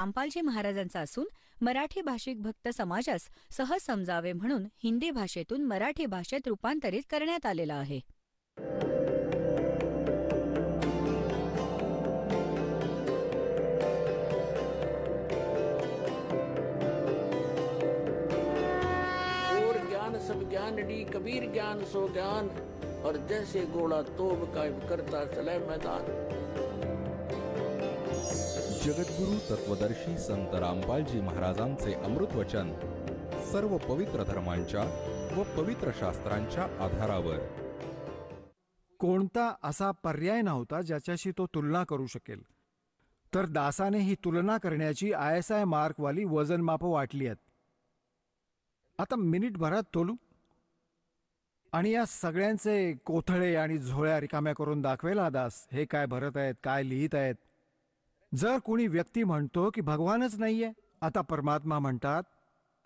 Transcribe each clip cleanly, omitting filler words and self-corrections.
रामपालजी महाराजांचा असून मराठी भाषिक भक्त समाजास सहज समजावे म्हणून हिंदी भाषेतून मराठी भाषेत रूपांतरित करण्यात आलेला आहे. और ज्ञान सब ज्ञान डी कबीर ज्ञान सो ज्ञान और जैसे घोड़ा तोब का करता चले मैदान. जगद्गुरु तत्वदर्शी संत रामपालजी महाराजांचे अमृत वचन सर्व पवित्र धर्मांच्या व पवित्र शास्त्रांच्या आधारावर. कोणता असा पर्याय नव्हता ज्याच्याशी तो तुलना करू शकेल. तर दासाने ही तुलना करण्याची ISI मार्कवाली वजनमाप वाटली आहेत. आता मिनिटभरात तोलू आणि या सगळ्यांचे कोथळे आणि झोळ्या रिकाम्या करून दाखवेल हा दास हे काय भरत आहेत, काय लिहित आहेत. जर कोणी व्यक्ती म्हणतो की भगवानच नाहीये, आता परमात्मा म्हणतात,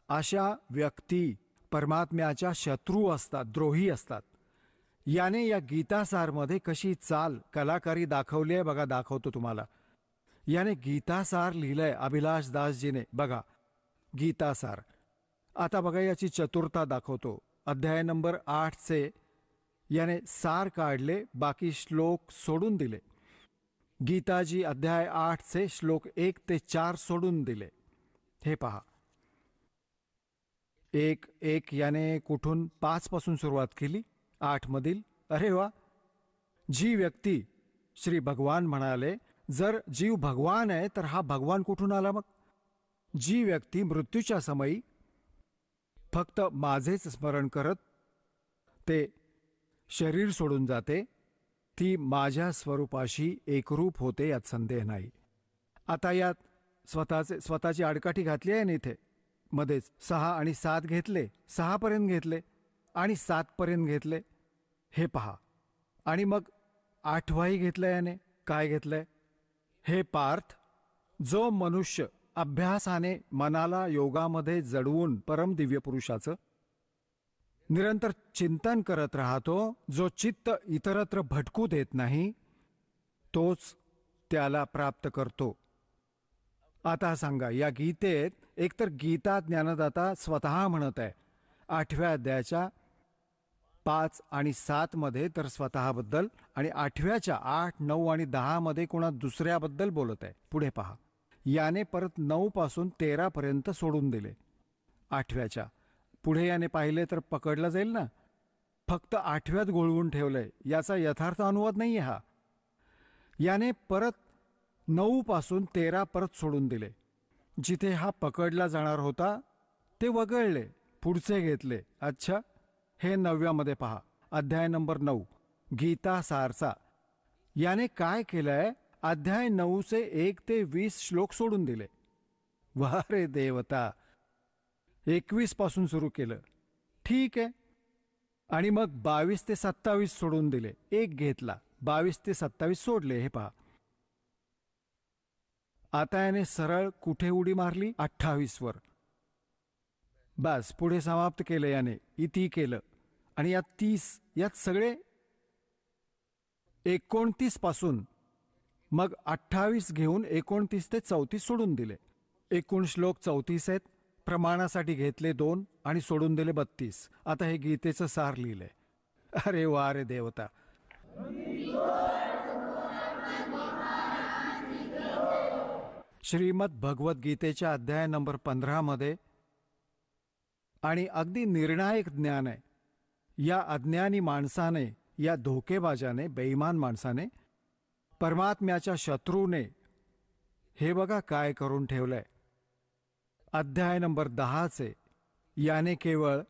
अशा व्यक्ती परमात्म्याच्या शत्रू असतात, द्रोही असतात. याने या गीतासारमध्ये कशी चाल कलाकारी दाखवली आहे बघा, दाखवतो तुम्हाला. याने गीतासार लिहिलंय अभिलाष दासजीने, बघा गीतासार. आता बघा याची चतुरता दाखवतो. अध्याय नंबर 8 याने सार काढले, बाकी श्लोक सोडून दिले. गीताजी अध्याय 8 श्लोक 1 ते 4 सोडून दिले. हे पहा, 1:1 याने कुठून 5 पासून सुरुवात केली, 8 मधील. अरे वा, जी व्यक्ती श्री भगवान म्हणाले, जर जीव भगवान आहे तर हा भगवान कुठून आला मग? जी व्यक्ती मृत्यूच्या समयी फक्त माझेच स्मरण करत ते शरीर सोडून जाते, ती माझ्या स्वरूपाशी एकरूप होते, यात संदेह नाही. आता यात स्वतःची आडकाठी घातली आहे ना, इथे मध्येच 6 आणि 7 घेतले, 6 पर्यंत घेतले आणि 7 पर्यंत घेतले. हे पहा, आणि मग 8वाही घेतलंय याने. काय घेतलंय? हे पार्थ, जो मनुष्य अभ्यासाने मनाला योगामध्ये जडवून परम दिव्य पुरुषाचं निरंतर चिंतन करत राहतो, जो चित्त इतरत्र भटकू देत नाही, तोच त्याला प्राप्त करतो. आता सांगा, या गीतेत एकतर गीता ज्ञानदाता स्वतः म्हणत आहे 8व्या अध्यायाच्या 5 आणि 7 मध्ये तर स्वतःबद्दल, आणि 8व्याच्या 8, 9 आणि 10 मध्ये कोणा दुसऱ्याबद्दल बोलत आहे. पुढे पहा, याने परत 9 पासून 13 पर्यंत सोडून दिले. 8व्याच्या पुढे याने पाहिले तर पकडला जाईल ना. फक्त 8व्यात गोळवून ठेवलंय, याचा यथार्थ अनुवाद नाहीये हा. याने परत 9 पासून 13 परत सोडून दिले. जिथे हा पकडला जाणार होता ते वगळले, पुढचे घेतले. अच्छा, हे 9व्यामध्ये पहा, अध्याय नंबर 9 गीता सारचा. याने काय केलंय? अध्याय 9 1 ते 20 श्लोक सोडून दिले. वा रे देवता, 21 पासून सुरू केलं, ठीक आहे. आणि मग 22 ते 27 सोडून दिले, एक घेतला. 22 ते 27 सोडले. हे पहा, आता याने सरळ कुठे उडी मारली? 28 वर. बस, पुढे समाप्त केलं याने, इति केलं. आणि यात 30, यात सगळे 29 पासून मग 28 घेऊन 29 ते 34 सोडून दिले. एकूण श्लोक 34 आहेत. प्रमाणासाठी घेतले 2 आणि सोडून दिले 32. आता हे गीतेचं सार लिहिलंय. अरे वा रे देवता. श्रीमद भगवत गीतेच्या अध्याय नंबर 15 मध्ये आणि अगदी निर्णायक ज्ञान आहे. या अज्ञानी माणसाने, या धोकेबाजाने, बेईमान माणसाने, परमात्म्याच्या शत्रूने हे बघा काय करून ठेवलंय. अध्याय नंबर 10 याने केवळ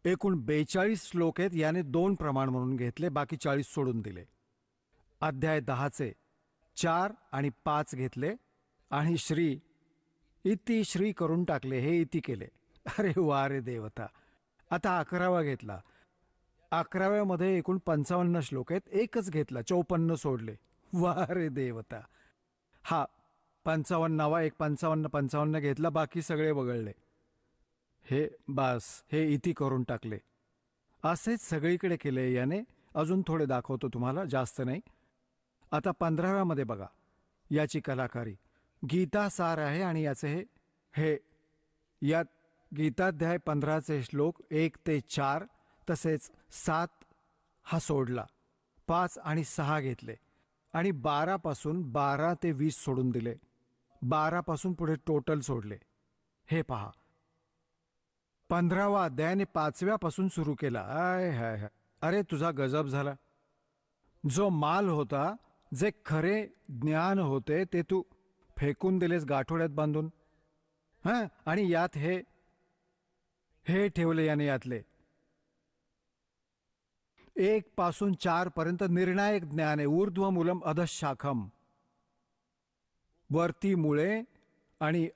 एकूण 42 श्लोक आहेत, याने 2 प्रमाण म्हणून घेतले, बाकी 40 सोडून दिले. अध्याय 10 4 आणि 5 घेतले आणि इति श्री करून टाकले, हे इति केले. अरे वा रे देवता. आता 11वा घेतला. 11व्यामध्ये एकूण 55 श्लोक आहेत, एकच घेतला, 54 सोडले. वा रे देवता. हा 55वा एक 55 घेतला, बाकी सगळे वगळले. हे बास, हे इति करून टाकले. असेच सगळीकडे केले याने. अजून थोडे दाखवतो तुम्हाला, जास्त नाही. आता 15व्यामध्ये बघा याची कलाकारी. गीता सार आहे आणि याचे हे यात गीताध्याय 15चे श्लोक 1 ते 4 तसेच 7 हा सोडला, 5 आणि 6 घेतले आणि 12 पासून 12 ते 20 सोडून दिले. 12 पासून पुढे टोटल सोडले. हे पहा, 15वा अध्यायाने 5व्या पासून सुरू केला. आय हाय हाय, अरे तुझा गजब झाला. जो माल होता, जे खरे ज्ञान होते, ते तू फेकून दिलेस गाठोड्यात बांधून. हां, आणि यात हे ठेवले याने यातले 1 पासून 4 पर्यंत निर्णायक ज्ञान आहे. ऊर्ध्व मूलम अधशाखम, वरती मुळे आणि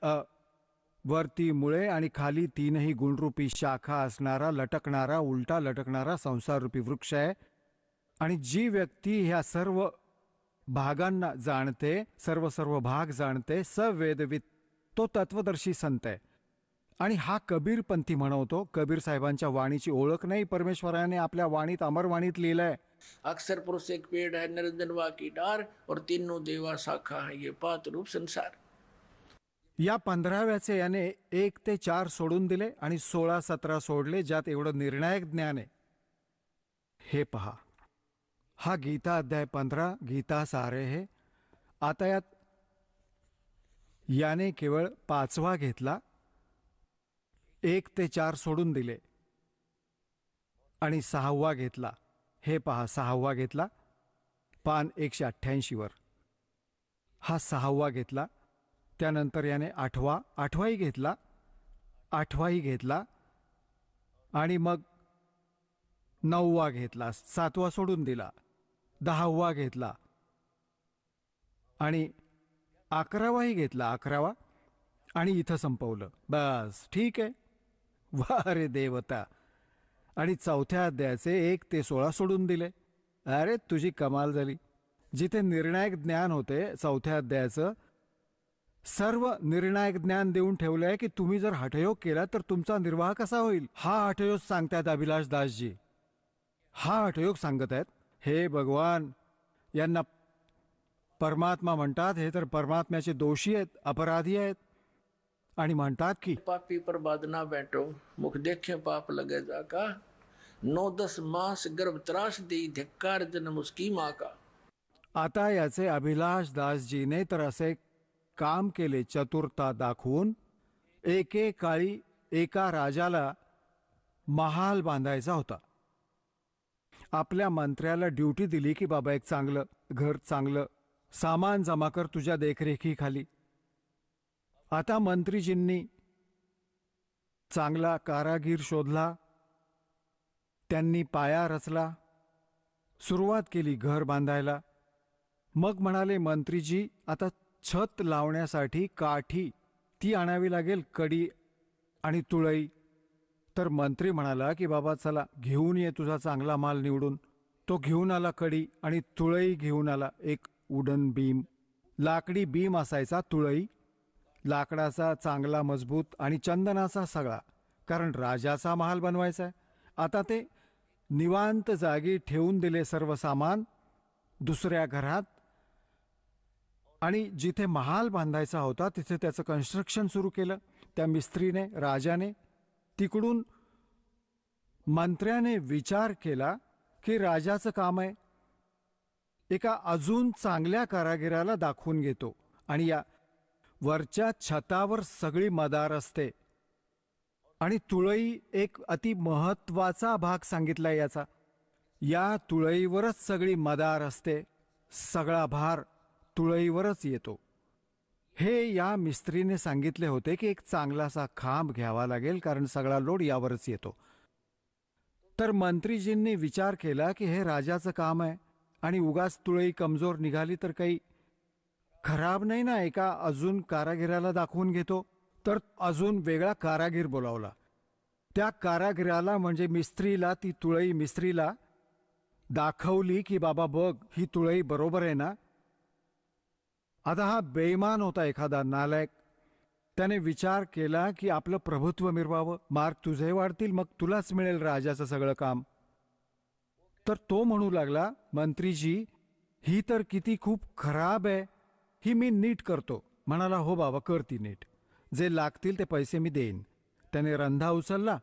वरती मुळे आणि खाली 3ही गुणरूपी शाखा असणारा लटकणारा, उलटा लटकणारा संसाररूपी वृक्ष आहे. आणि जी व्यक्ती ह्या सर्व भागांना जाणते, सर्व भाग जाणते, सवेदवित, तो तत्वदर्शी संत आहे. आणि हा कबीरपंथी म्हणवतो. कबीर साहेबांच्या वाणीची ओळख नाही, परमेश्वराने आपल्या वाणीत, अमरवाणीत लिहिलंय. अक्षर पुरुष एक पेड़ है, निरंजनवा की डार, और तीनों देवा शाखा है, ये पात रूप संसार. या 15व्याचे याने 1 ते 4 सोडून दिले आणि 16-17 सोडले, ज्यात एवढं निर्णायक ज्ञान आहे. हे पहा, हा गीता अध्याय 15 गीता सारे हे. आता याने केवळ 5वा घेतला, 1 ते 4 सोडून दिले आणि 6वा घेतला. हे पहा, 6वा घेतला पान 188 वर. हा 6वा घेतला. त्यानंतर याने 8वाही घेतला, 8वाही घेतला आणि मग 9वा घेतला, 7वा सोडून दिला, 10वा घेतला आणि 11वाही घेतला, 11वा, आणि इथं संपवलं. बस, ठीक आहे. वा रे देवता. आणि 4थ्या अध्यायाचे 1 ते 16 सोडून दिले. अरे तुझी कमाल झाली. जिथे निर्णायक ज्ञान होते 4थ्या अध्यायाचं, सर्व निर्णायक ज्ञान देऊन ठेवलं आहे की तुम्ही जर हठयोग केला तर तुमचा निर्वाह कसा होईल. हा हठयोग सांगतायत अभिलाष दासजी. हा हठयोग सांगत आहेत. हे भगवान, यांना परमात्मा म्हणतात. हे तर परमात्म्याचे दोषी आहेत, अपराधी आहेत. आणि म्हणतात की पापी पर बाद ना बैठो, मुख देखे पाप लगे जाका, 9-10 मास गर्भ त्रास दी, धिक्कार जन्म उसकी माँ का. आता याचे अभिलाष दासजीने तर असे काम केले, चतुरता दाखवून. एकेकाळी एका राजाला महाल बांधायचा होता. आपल्या मंत्र्याला ड्युटी दिली की बाबा एक चांगलं घर, चांगलं सामान जमा कर तुझ्या देखरेखीखाली. आता मंत्रीजींनी चांगला कारागीर शोधला. त्यांनी पाया रचला, सुरुवात केली घर बांधायला. मग म्हणाले मंत्रीजी, आता छत लावण्यासाठी काठी ती आणावी लागेल, कडी आणि तुळई. तर मंत्री म्हणाला की बाबा चला घेऊन ये तुझा चांगला माल निवडून. तो घेऊन आला कडी आणि तुळई घेऊन आला. एक वुडन बीम, लाकडी बीम असायचा, तुळई लाकडाचा चांगला मजबूत आणि चंदनाचा सगळा, कारण राजाचा महाल बनवायचा आहे. आता ते निवांत जागी ठेवून दिले सर्व सामान दुसऱ्या घरात. आणि जिथे महाल बांधायचा होता तिथे त्याचं कन्स्ट्रक्शन सुरू केलं त्या मिस्त्रीने, राजाने. तिकडून मंत्र्याने विचार केला की राजाचं काम आहे, एका अजून चांगल्या कारागिराला दाखवून घेतो. आणि या वरच्या छतावर सगळी मदार असते आणि तुळई एक अति महत्वाचा भाग सांगितलाय याचा. या तुळईवरच सगळी मदार असते, सगळा भार तुळईवरच येतो. हे या मिस्त्रीने सांगितले होते की एक चांगलासा खांब घ्यावा लागेल, कारण सगळा लोड यावरच येतो. तर मंत्रीजींनी विचार केला की हे राजाचं काम आहे आणि उगाच तुळई कमजोर निघाली तर काही खराब नाही ना, एका अजून कारागिराला दाखवून घेतो. तर अजून वेगळा कारागीर बोलावला. त्या कारागिराला म्हणजे मिस्त्रीला, ती तुळई मिस्त्रीला दाखवली की बाबा बघ ही तुळई बरोबर आहे ना. आता हा बेईमान होता, एखादा नालायक. त्याने विचार केला की आपलं प्रभुत्व मिरवावं, मार्क तुझे वाढतील, मग तुलाच मिळेल राजाचं सगळं काम. तर तो म्हणू लागला, मंत्रीजी ही तर किती खूप खराब आहे, ही मी नीट करतो. म्हणाला, हो बाबा, कर ती नीट. जे लागतील ते पैसे मी देईन. त्याने रंधा उचलला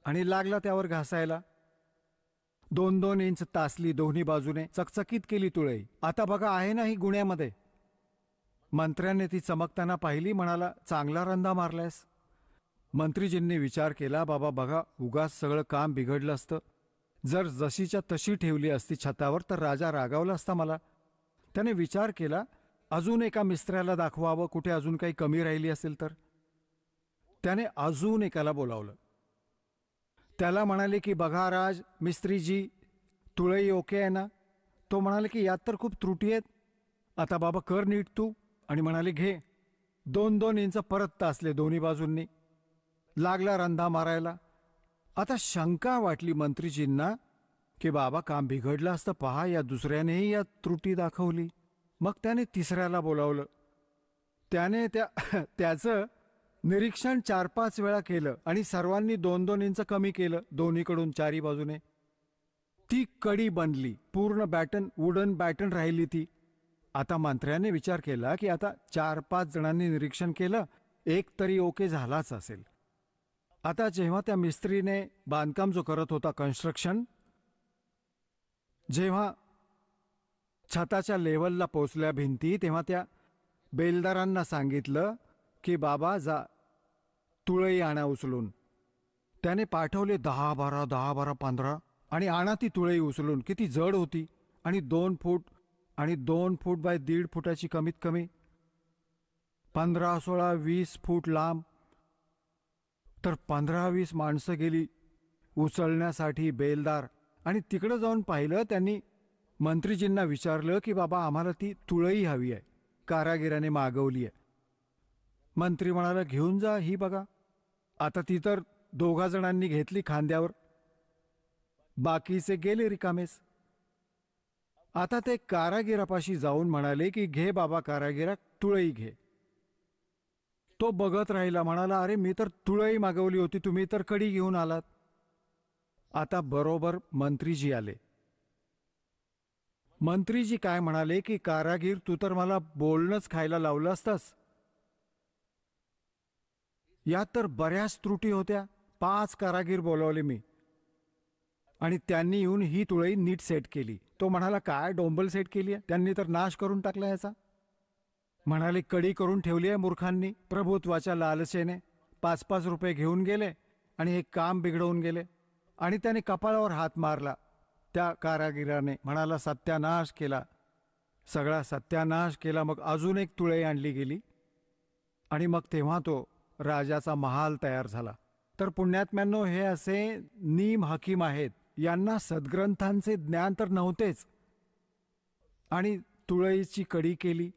आणि लागला त्यावर घासायला. 2-2 इंच तासली दोन्ही बाजूने, चकचकीत केली तुळई. आता बघा, आहे ना ही गुण्यामध्ये. मंत्र्याने ती चमकताना पाहिली, म्हणाला, चांगला रंधा मारलायस. मंत्रीजींनी विचार केला, बाबा बघा, उगाच सगळं काम बिघडलं असतं. जर जशीच्या तशी ठेवली असती छतावर तर राजा रागावला असता मला. त्याने विचार केला, अजून एका मिस्त्र्याला दाखवावं, कुठे अजून काही कमी राहिली असेल तर. त्याने अजून एकाला बोलावलं. त्याला म्हणाले की बघा राज मिस्त्रीजी, तुळई ओके आहे ना. तो म्हणाले की यात तर खूप त्रुटी आहेत. आता बाबा कर नीट तू. आणि म्हणाले, घे. 2-2 इंच परत तासले दोन्ही बाजूंनी. लागला रंधा मारायला. आता शंका वाटली मंत्रीजींना की बाबा काम बिघडलं असतं, पहा या दुसऱ्यानेही या त्रुटी दाखवली. मग त्याने तिसऱ्याला बोलावलं. त्याने त्याचं निरीक्षण 4-5 वेळा केलं आणि सर्वांनी 2-2 इंच कमी केलं दोन्हीकडून चारी बाजूने. ती कडी बनली, पूर्ण बॅटन, वुडन बॅटन राहिली ती. आता मंत्र्याने विचार केला की आता 4-5 जणांनी निरीक्षण केलं, एक तरी ओके झालाच असेल. आता जेव्हा त्या मिस्त्रीने बांधकाम जो करत होता, कन्स्ट्रक्शन, जेव्हा छताच्या लेवलला पोचल्या भिंती, तेव्हा त्या बेलदारांना सांगितलं की बाबा जा तुळई आणा उचलून. त्याने पाठवले 10-12, 10-12, 15 आणि आणा ती तुळई उचलून. किती जड होती आणि 2 फूट आणि 2 फूट बाय 1.5 फुटाची, कमीत कमी 15, 16, 20 फूट लांब. तर 15-20 माणसं गेली उचलण्यासाठी, बेलदार. आणि तिकडं जाऊन पाहिलं त्यांनी, मंत्रीजींना विचारलं की बाबा आम्हाला ती तुळई हवी आहे, कारागिराने मागवली आहे. मंत्री म्हणाला, घेऊन जा, ही बघा. आता ती तर 2 जणांनी घेतली खांद्यावर, बाकीचे गेले रिकामेस. आता ते कारागिरापाशी जाऊन म्हणाले की घे बाबा कारागिरा, तुळई घे. तो बघत राहिला, म्हणाला, अरे मी तर तुळई मागवली होती, तुम्ही तर कडी घेऊन आलात. आता बरोबर मंत्रीजी आले. मंत्रीजी काय म्हणाले की कारागीर, तू तर मला बोलणंच खायला लावलं असतंस. यात तर बऱ्याच त्रुटी होत्या. 5 कारागीर बोलावले मी आणि त्यांनी येऊन ही तुळई नीट सेट केली. तो म्हणाला, काय डोंबल सेट केली आहे, त्यांनी तर नाश करून टाकला याचा. म्हणाले, कडी करून ठेवली आहे मूर्खांनी प्रभुत्वाच्या लालसेने. 5-5 रुपये घेऊन गेले आणि हे काम बिघडवून गेले. आणि त्याने कपाळावर हात मारला त्या कारागिराने, म्हणाला, सत्यानाश केला, सगळा सत्यानाश केला. मग अजून एक तुळई आणली गेली आणि मग तेव्हा तो राजाचा महाल तयार झाला. तर पुण्यात्म्यांनो, हे असे नीम हकीम आहेत, यांना सद्ग्रंथांचे ज्ञान तर नव्हतेच. आणि तुळईची कडी केली.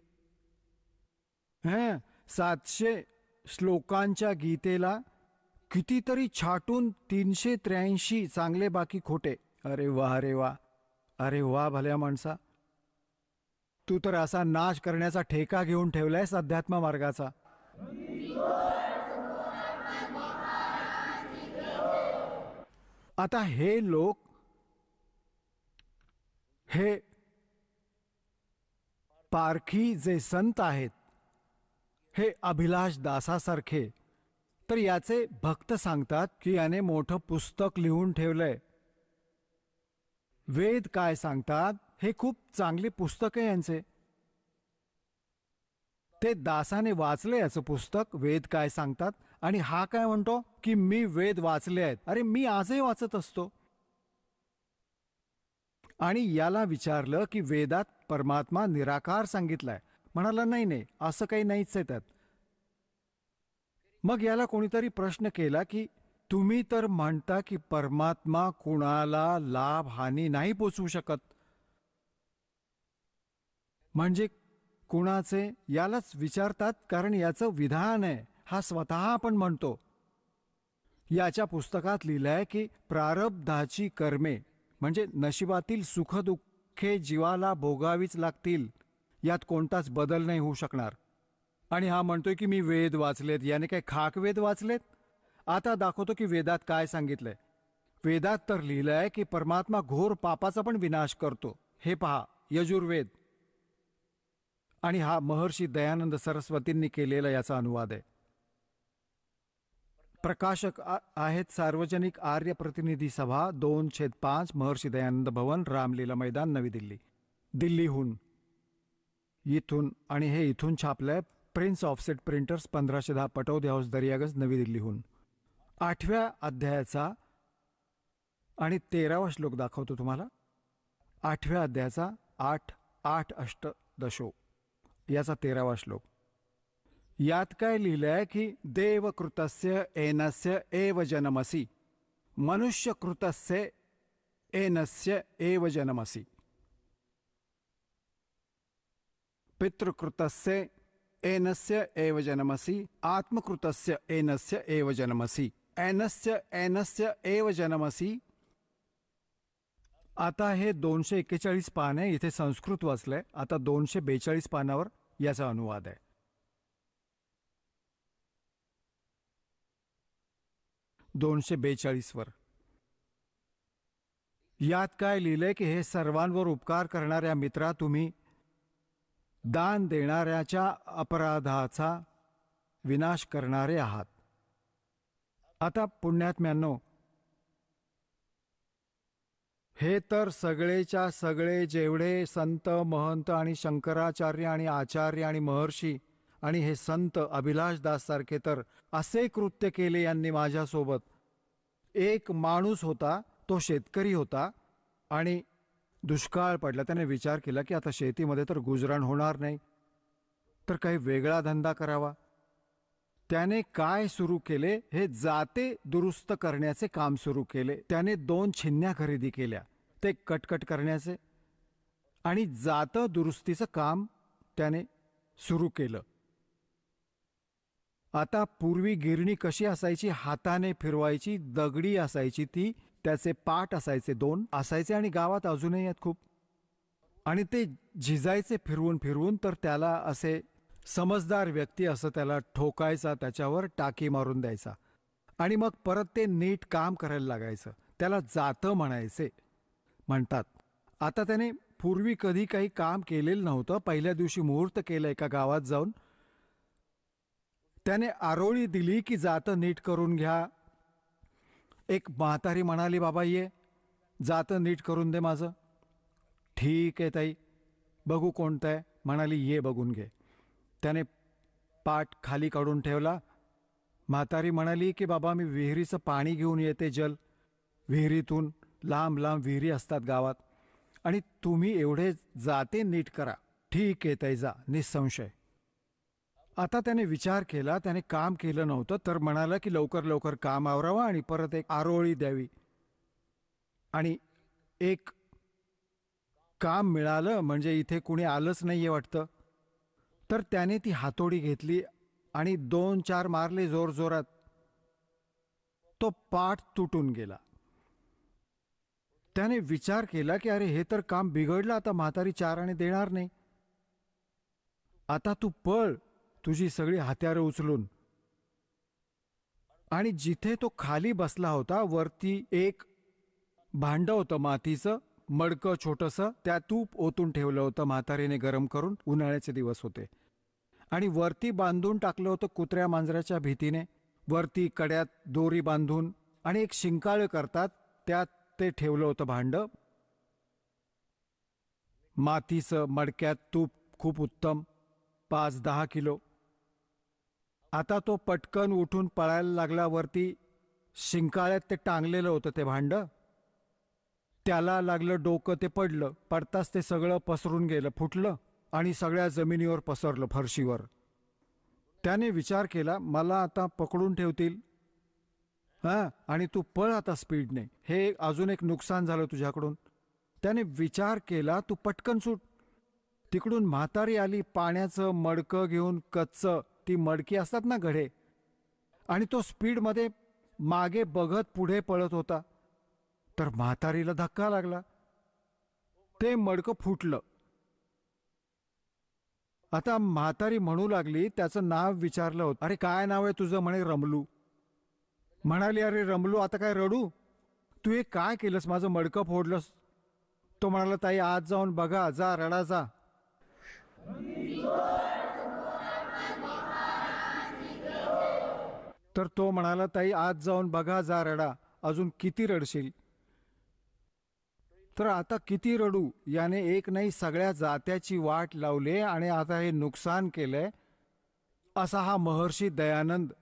700 श्लोकांच्या गीतेला कितीतरी छाटून 383 चांगले बाकी खोटे. अरे वा, अरे वा, अरे वा भल्या माणसा, तू तर असा नाश करण्याचा ठेका घेऊन ठेवलायस अध्यात्म मार्गाचा. आता हे लोक, हे पारखी जे संत आहेत, हे अभिलाष दासासारखे, तर याचे भक्त सांगतात की याने मोठं पुस्तक लिहून ठेवलंय. वेद काय सांगतात, हे खूप चांगले पुस्तक आहे यांचे. ते दासाने वाचले याचं पुस्तक, वेद काय सांगतात. आणि हा काय म्हणतो की मी वेद वाचले आहेत. अरे मी आजही वाचत असतो. आणि याला विचारलं की वेदात परमात्मा निराकार सांगितलाय. म्हणाला, नाही नाही, असं काही नाहीच आहे त्यात. मग याला कोणीतरी प्रश्न केला की तुम्ही तर म्हणता की परमात्मा कुणाला लाभ हानी नाही पोचवू शकत, म्हणजे कुणाचे, यालाच विचारतात. कारण याचं विधान आहे, हा स्वतः आपण म्हणतो. याच्या पुस्तकात लिहिलंय की प्रारब्धाची कर्मे, म्हणजे नशिबातील सुखदुःखे जीवाला भोगावीच लागतील, यात कोणताच बदल नाही होऊ शकणार. आणि हा म्हणतोय की मी वेद वाचलेत. याने काय खाक वेद वाचलेत? आता दाखवतो की वेदात काय सांगितलंय. वेदात तर लिहिलंय की परमात्मा घोर पापाचा पण विनाश करतो. हे पहा, यजुर्वेद. आणि हा महर्षी दयानंद सरस्वतींनी केलेला याचा अनुवाद आहे. प्रकाशक आहेत सार्वजनिक आर्य प्रतिनिधी सभा 2/5 महर्षी दयानंद भवन, रामलीला मैदान, नवी दिल्ली. दिल्लीहून इथून आणि हे इथून छापलंय prince offset printers 1510 Pataudi house Daryaganj, नवी दिल्लीहून. 8व्या अध्यायाचा आणि 13वा श्लोक दाखवतो तुम्हाला. 8व्या अध्यायाचा 8 अष्टदशो याचा 13वा श्लोक. यात काय लिहिलंय की देवकृतस्य एनस्य एव जनमसी, मनुष्यकृतस्य एनस्य एव जनमसी, पितृकृतस्य एनस्य एव जनमसी, आत्मकृतस्य एनस्य एव जनमसी, एनस्य एनस्य एव जनमसी. आता हे 241 पान आहे. इथे संस्कृत वाचलंय. आता 242 पानावर याचा अनुवाद आहे. 242 वर यात काय लिहिलंय की हे सर्वांवर उपकार करणाऱ्या मित्रा, तुम्ही दान देणाऱ्याच्या अपराधाचा विनाश करणारे आहात. आता पुण्यात्म्यांनो, हे तर सगळेच्या सगळे जेवढे संत महंत आणि शंकराचार्य आणि आचार्य आणि महर्षी आणि हे संत अभिलाषदास सारखे तर असे कृत्य केले यांनी माझ्यासोबत. एक माणूस होता, तो शेतकरी होता आणि दुष्काळ पडला. त्याने विचार केला की आता शेतीमध्ये तर गुजराण होणार नाही, तर काही वेगळा धंदा करावा. त्याने काय सुरू केले, हे जाते दुरुस्त करण्याचे काम सुरू केले. त्याने 2 छिन्न्या खरेदी केल्या, ते कटकट करण्याचे, आणि जात दुरुस्तीचं काम त्याने सुरू केलं. आता पूर्वी गिरणी कशी असायची, हाताने फिरवायची, दगडी असायची ती, त्याचे पाट असायचे 2 असायचे आणि गावात अजूनही आहेत खूप. आणि ते झिजायचे फिरवून फिरवून, तर त्याला असे समजदार व्यक्ती असं त्याला ठोकायचा, त्याच्यावर टाकी मारून द्यायचा आणि मग परत ते नीट काम करायला लागायचं. त्याला जातं म्हणतात. आता त्याने पूर्वी कधी काही काम केलेलं नव्हतं. पहिल्या दिवशी मुहूर्त केलं एका गावात जाऊन. त्याने आरोळी दिली की जातं नीट करून घ्या. एक म्हातारी म्हणाली, बाबा ये जातं नीट करून दे माझं. ठीक आहे ताई, बघू कोणतं आहे. म्हणाली ये बघून घे. त्याने पाट खाली काढून ठेवला. म्हातारी म्हणाली की बाबा मी विहिरीचं पाणी घेऊन येते, जल विहिरीतून. लांब लांब विहिरी असतात गावात, आणि तुम्ही एवढे जाते नीट करा. ठीक आहे ताई, जा निसंशय. आता त्याने विचार केला, त्याने काम केलं नव्हतं, तर म्हणाला की लवकर लवकर काम आवरावं आणि परत एक आरोळी द्यावी. आणि एक काम मिळालं, म्हणजे इथे कुणी आलंच नाहीये वाटतं. तर त्याने ती हातोडी घेतली आणि 2-4 मारले जोर जोरात. तो पाट तुटून गेला. त्याने विचार केला की अरे हे तर काम बिघडलं, आता म्हातारी 4 आणे देणार नाही. आता तू पळ तुझी सगळी हत्यारं उचलून. आणि जिथे तो खाली बसला होता, वरती एक भांडं होतं मातीचं, मडकं छोटंसं, त्या तूप ओतून ठेवलं होतं म्हातारीने गरम करून. उन्हाळ्याचे दिवस होते. आणि वरती बांधून टाकलं होतं कुत्र्या मांजराच्या भीतीने. वरती कड्यात दोरी बांधून आणि एक शिंकाळ करतात त्यात ते ठेवलं होतं भांडं मातीचं. मडक्यात तूप खूप उत्तम, 5-10 किलो. आता तो पटकन उठून पळायला लागला. वरती शिंकाळ्यात ते टांगलेलं होतं ते भांडं. त्याला लागलं डोकं, ते पडलं. पडताच ते सगळं पसरून गेलं, फुटलं आणि सगळ्या जमिनीवर पसरलं, फरशीवर. त्याने विचार केला, मला आता पकडून ठेवतील, आणि तू पळ आता स्पीडने, हे अजून एक नुकसान झालं तुझ्याकडून. त्याने विचार केला, तू पटकन सुट. तिकडून म्हातारी आली पाण्याचं मडकं घेऊन, कच्चं, ती मडकी असतात ना गढे, आणि तो स्पीडमध्ये मागे बघत पुढे पळत होता. तर म्हातारीला धक्का लागला, ते मडकं फुटलं. आता म्हातारी म्हणू लागली, त्याचं नाव विचारलं होतं. अरे काय नाव आहे तुझं? म्हणे रमलू. म्हणाली, अरे रमलू आता काय रडू? तू हे काय केलंस, माझं मडकं फोडलंस. तो म्हणाला, ताई आज जाऊन बघा, जा रडा जा. तर तो म्हणाला, ताई आज जाऊन बघा, जा रडा, अजून किती रडशील. तर आता किती रडू, याने एक नाही सगळ्या जात्याची वाट लावले आणि आता हे नुकसान केलंय. असा हा महर्षी दयानंद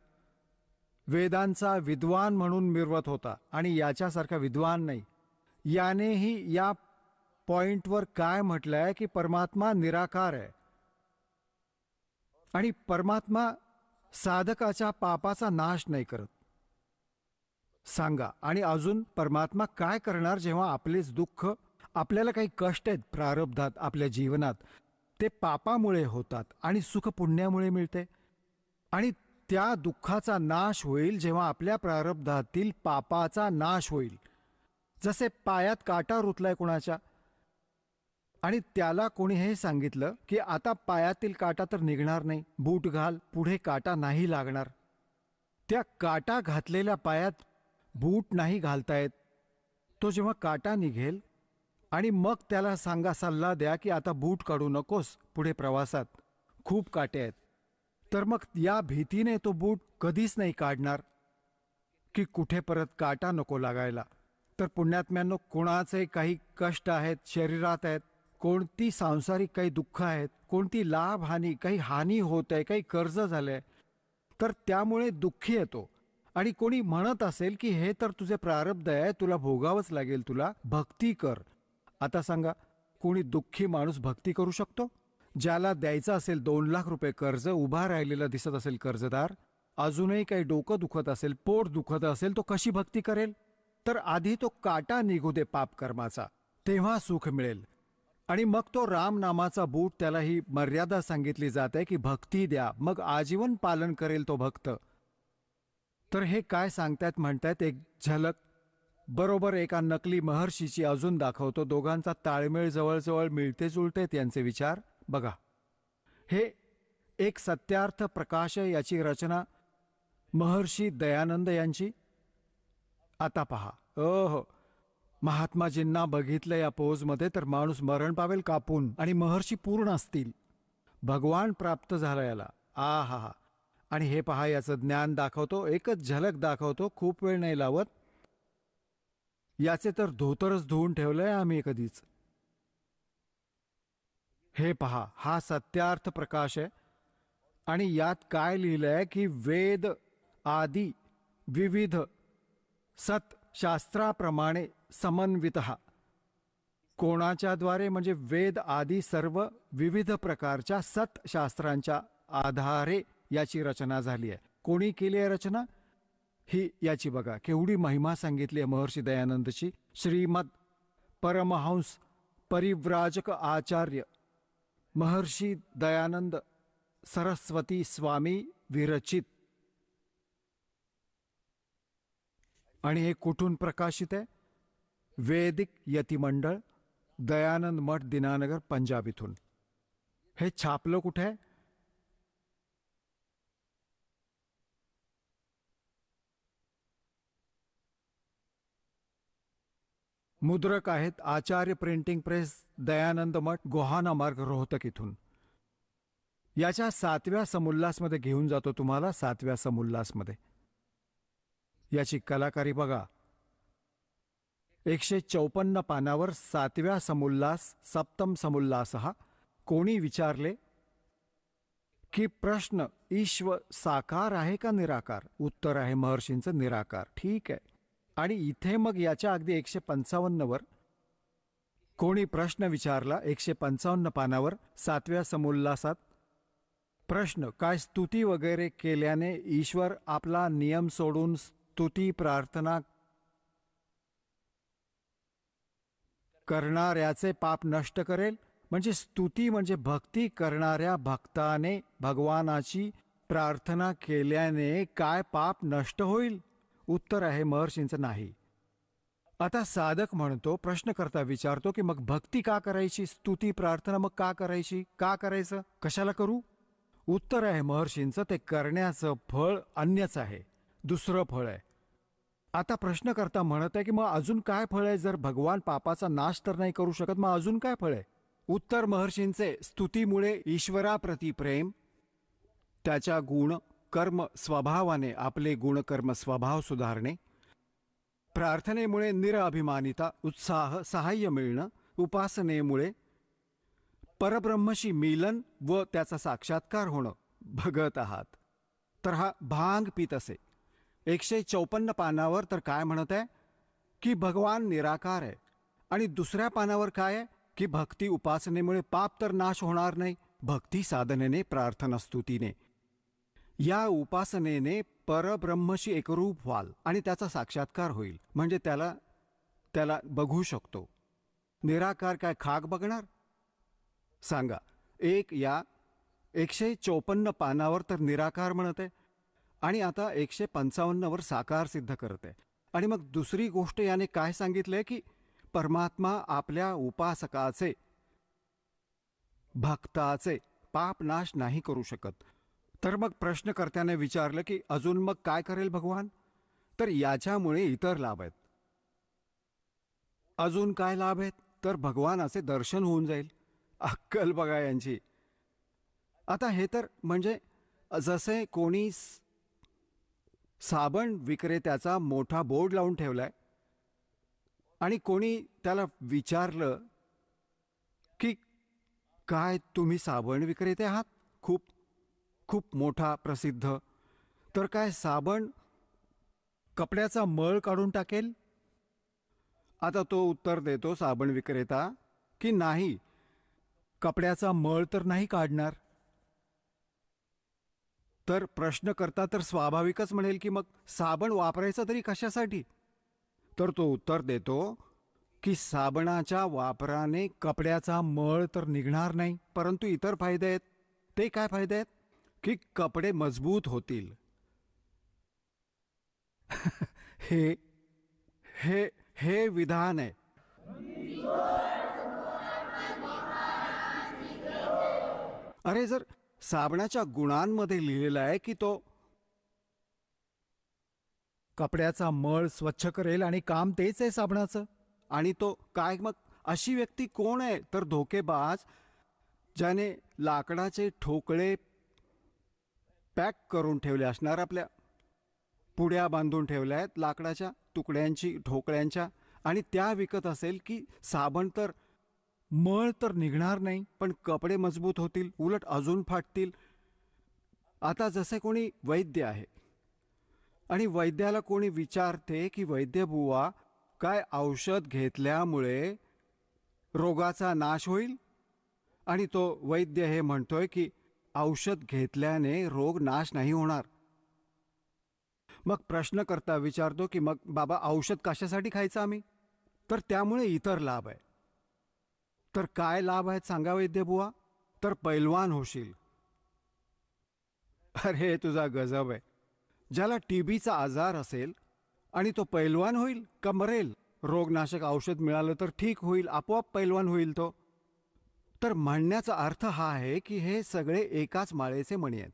वेदांचा विद्वान म्हणून मिरवत होता आणि याच्यासारखा विद्वान नाही. यानेही या पॉइंटवर काय म्हटलंय की परमात्मा निराकार आहे आणि परमात्मा साधकाच्या पापाचा नाश नाही करत. सांगा, आणि अजून परमात्मा काय करणार जेव्हा आपलेच दुःख, आपल्याला काही कष्ट आहेत प्रारब्धात आपल्या जीवनात, ते पापामुळे होतात आणि सुख पुण्यामुळे मिळते. आणि त्या दुःखाचा नाश होईल जेव्हा आपल्या प्रारब्धातील पापाचा नाश होईल. जसे पायात काटा रुतलाय कोणाच्या आणि त्याला कोणी हे सांगितलं की आता पायातील काटा तर निघणार नाही, बूट घाल, पुढे काटा नाही लागणार. त्या काटा घातलेल्या पायात बूट नाही घालतायत. तो जेव्हा काटा निघेल आणि मग त्याला सांगा, सल्ला द्या की आता बूट काढू नकोस, पुढे प्रवासात खूप काटे आहेत, तर मग या भीतीने तो बूट कधीच नाही काढणार की कुठे परत काटा नको लागायला. तर पुण्यात्म्यांनो, कोणाचे काही कष्ट आहेत, शरीरात आहेत, कोणती सांसारिक काही दुःख आहेत, कोणती लाभ हानी, काही हानी होत आहे, काही कर्ज झालंय, तर त्यामुळे दुःखी येतो. आणि कोणी म्हणत असेल की हे तर तुझे प्रारब्ध आहे, तुला भोगावंच लागेल, तुला भक्ती कर. आता सांगा, कोणी दुःखी माणूस भक्ती करू शकतो? ज्याला द्यायचं असेल 2 लाख रुपये कर्ज, उभा राहिलेला दिसत असेल कर्जदार, अजूनही काही डोकं दुखत असेल, पोट दुखत असेल, तो कशी भक्ती करेल? तर आधी तो काटा निघू दे पाप कर्माचा, तेव्हा सुख मिळेल. आणि मग तो राम नामाचा बूट, त्याला ही मर्यादा सांगितली जाते की भक्ती द्या, मग आजीवन पालन करेल तो भक्त. तर हे काय सांगतायत म्हणतायत, एक झलक बरोबर एका नकली महर्षीची अजून दाखवतो. दोघांचा ताळमेळ जवळजवळ मिळते जुळते त्यांचे विचार. बघा, हे एक सत्यार्थ प्रकाश याची रचना महर्षी दयानंद यांची. आता पहा, महात्माजींना बघितलं या पोजमध्ये तर माणूस मरण पावेल कापून, आणि महर्षी पूर्ण असतील, भगवान प्राप्त झाला याला. आ हा हा. आणि हे पहा, याचं ज्ञान दाखवतो, एकच झलक दाखवतो, खूप वेळ नाही लावत. याचे तर धोतरच धुवून ठेवलंय आम्ही कधीच. हे पहा, हा सत्यार्थ प्रकाश आहे आणि यात काय लिहिलंय की वेद आदी विविध सत शास्त्राप्रमाणे समन्वितः. कोणाच्याद्वारे? म्हणजे वेद आदी सर्व विविध प्रकारच्या सत शास्त्रांच्या आधारे याची रचना झाली आहे. कोणी केली आहे रचना ही? याची बघा केवढी महिमा सांगितली आहे महर्षी दयानंदची. श्रीमद परमहंस परिव्राजक आचार्य महर्षी दयानंद सरस्वती स्वामी विरचित. आणि हे कुठून प्रकाशित आहे? वैदिक यतिमंडळ, दयानंद मठ, दीनानगर, पंजाब इथून. हे छापलं कुठे आहे? मुद्रक आहेत आचार्य प्रिंटिंग प्रेस, दयानंद मठ, गोहाना मार्ग, रोहतक इथून. याच्या 7व्या समुल्लासमध्ये घेऊन जातो तुम्हाला. 7व्या समुल्लासमध्ये याची कलाकारी बघा. 154 पानावर 7व्या समुल्लास, सप्तम समुल्लास. हा कोणी विचारले की प्रश्न, ईश्वर साकार आहे का निराकार? उत्तर आहे महर्षींचं निराकार. ठीक आहे. आणि इथे मग याच्या अगदी 155 वर कोणी प्रश्न विचारला. 155 पानावर 7व्या समुल्लासात प्रश्न, काय स्तुती वगैरे केल्याने ईश्वर आपला नियम सोडून स्तुती प्रार्थना करणाऱ्याचे पाप नष्ट करेल? म्हणजे स्तुती म्हणजे भक्ती करणाऱ्या भक्ताने भगवानाची प्रार्थना केल्याने काय पाप नष्ट होईल? उत्तर आहे महर्षींचं नाही. आता साधक म्हणतो, प्रश्नकर्ता विचारतो की मग भक्ती का करायची, स्तुती प्रार्थना मग का करायची, का करायचं, कशाला करू? उत्तर आहे महर्षींचं, ते करण्याचं फळ अन्यच आहे, दुसरं फळ आहे. आता प्रश्नकर्ता म्हणत आहे की मग अजून काय फळ आहे? जर भगवान पापाचा नाश तर नाही करू शकत, मग अजून काय फळ आहे? उत्तर महर्षींचे स्तुतीमुळे ईश्वराप्रती प्रेम, त्याच्या गुण कर्म स्वभावाने आपले गुणकर्म स्वभाव सुधारणे, प्रार्थनेमुळे निरअभिमानिता उत्साह सहाय्य मिळणं, उपासनेमुळे परब्रह्मशी मिलन व त्याचा साक्षात्कार होणं बघत आहात. तर हा भांग पित असे. 154 पानावर तर काय म्हणत आहे की भगवान निराकार आहे, आणि दुसऱ्या पानावर काय आहे की भक्ती उपासनेमुळे पाप तर नाश होणार नाही, भक्ती साधनेने प्रार्थना स्तुतीने या उपासनेने परब्रह्मशी एकरूप व्हाल आणि त्याचा साक्षात्कार होईल, म्हणजे त्याला बघू शकतो. निराकार काय खाक बघणार? सांगा. या 154 पानावर तर निराकार म्हणत आहे, आणि आता 155 वर साकार सिद्ध करत आहे. आणि मग दुसरी गोष्ट याने काय सांगितलंय की परमात्मा आपल्या उपासकाचे भक्ताचे पापनाश नाही करू शकत. तर मग प्रश्नकर्त्याने विचारलं की अजून मग काय करेल भगवान? तर याच्यामुळे इतर लाभ आहेत. अजून काय लाभ आहेत? तर भगवानाचे दर्शन होऊन जाईल. अक्कल बघा यांची. आता हे तर म्हणजे जसे कोणी साबण विक्रेत्याचा मोठा बोर्ड लावून ठेवलाय आणि कोणी त्याला विचारलं की काय तुम्ही साबण विक्रेते आहात, खूप खूप मोठा प्रसिद्ध, तर काय साबण कपड्याचा मळ काढून टाकेल? आता तो उत्तर देतो साबण विक्रेता की नाही, कपड्याचा मळ तर नाही काढणार. तर प्रश्नकर्ता तर स्वाभाविकच म्हणेल की मग साबण वापरायचा तरी कशासाठी? तर तो उत्तर देतो की साबणाच्या वापराने कपड्याचा मळ तर निघणार नाही, परंतु इतर फायदे आहेत. ते काय फायदे आहेत? की कपडे मजबूत होतील. हे हे हे विधान आहे. अरे, जर साबणाच्या गुणांमध्ये लिहिलेलं आहे की तो कपड्याचा मळ स्वच्छ करेल आणि काम तेच आहे साबणाचं, आणि तो काय मग अशी व्यक्ती कोण आहे? तर धोकेबाज, ज्याने लाकडाचे ठोकळे पॅक करून ठेवले असणार, आपल्या पुड्या बांधून ठेवल्या आहेत लाकडाच्या तुकड्यांची ठोकळ्यांच्या, आणि त्या विकत असेल की साबण तर मळ तर निघणार नाही पण कपडे मजबूत होतील, उलट अजून फाटतील. आता जसे कोणी वैद्य आहे आणि वैद्याला कोणी विचारते की वैद्य बुवा, काय औषध घेतल्यामुळे रोगाचा नाश होईल? आणि तो वैद्य हे म्हणतोय की औषध घेतल्याने रोग नाश नाही होणार. मग प्रश्नकर्ता विचारतो की मग बाबा औषध कशासाठी खायचं आम्ही? तर त्यामुळे इतर लाभ आहे. तर काय लाभ आहेत सांगा वैद्य बुवा? तर पैलवान होशील. अरे, तुझा गजब आहे. ज्याला टीबीचा आजार असेल आणि तो पैलवान होईल का मरेल? रोगनाशक औषध मिळालं तर ठीक होईल, आपोआप पैलवान होईल तो. तर म्हणण्याचा अर्थ हा आहे की हे सगळे एकाच माळेचे मणी आहेत.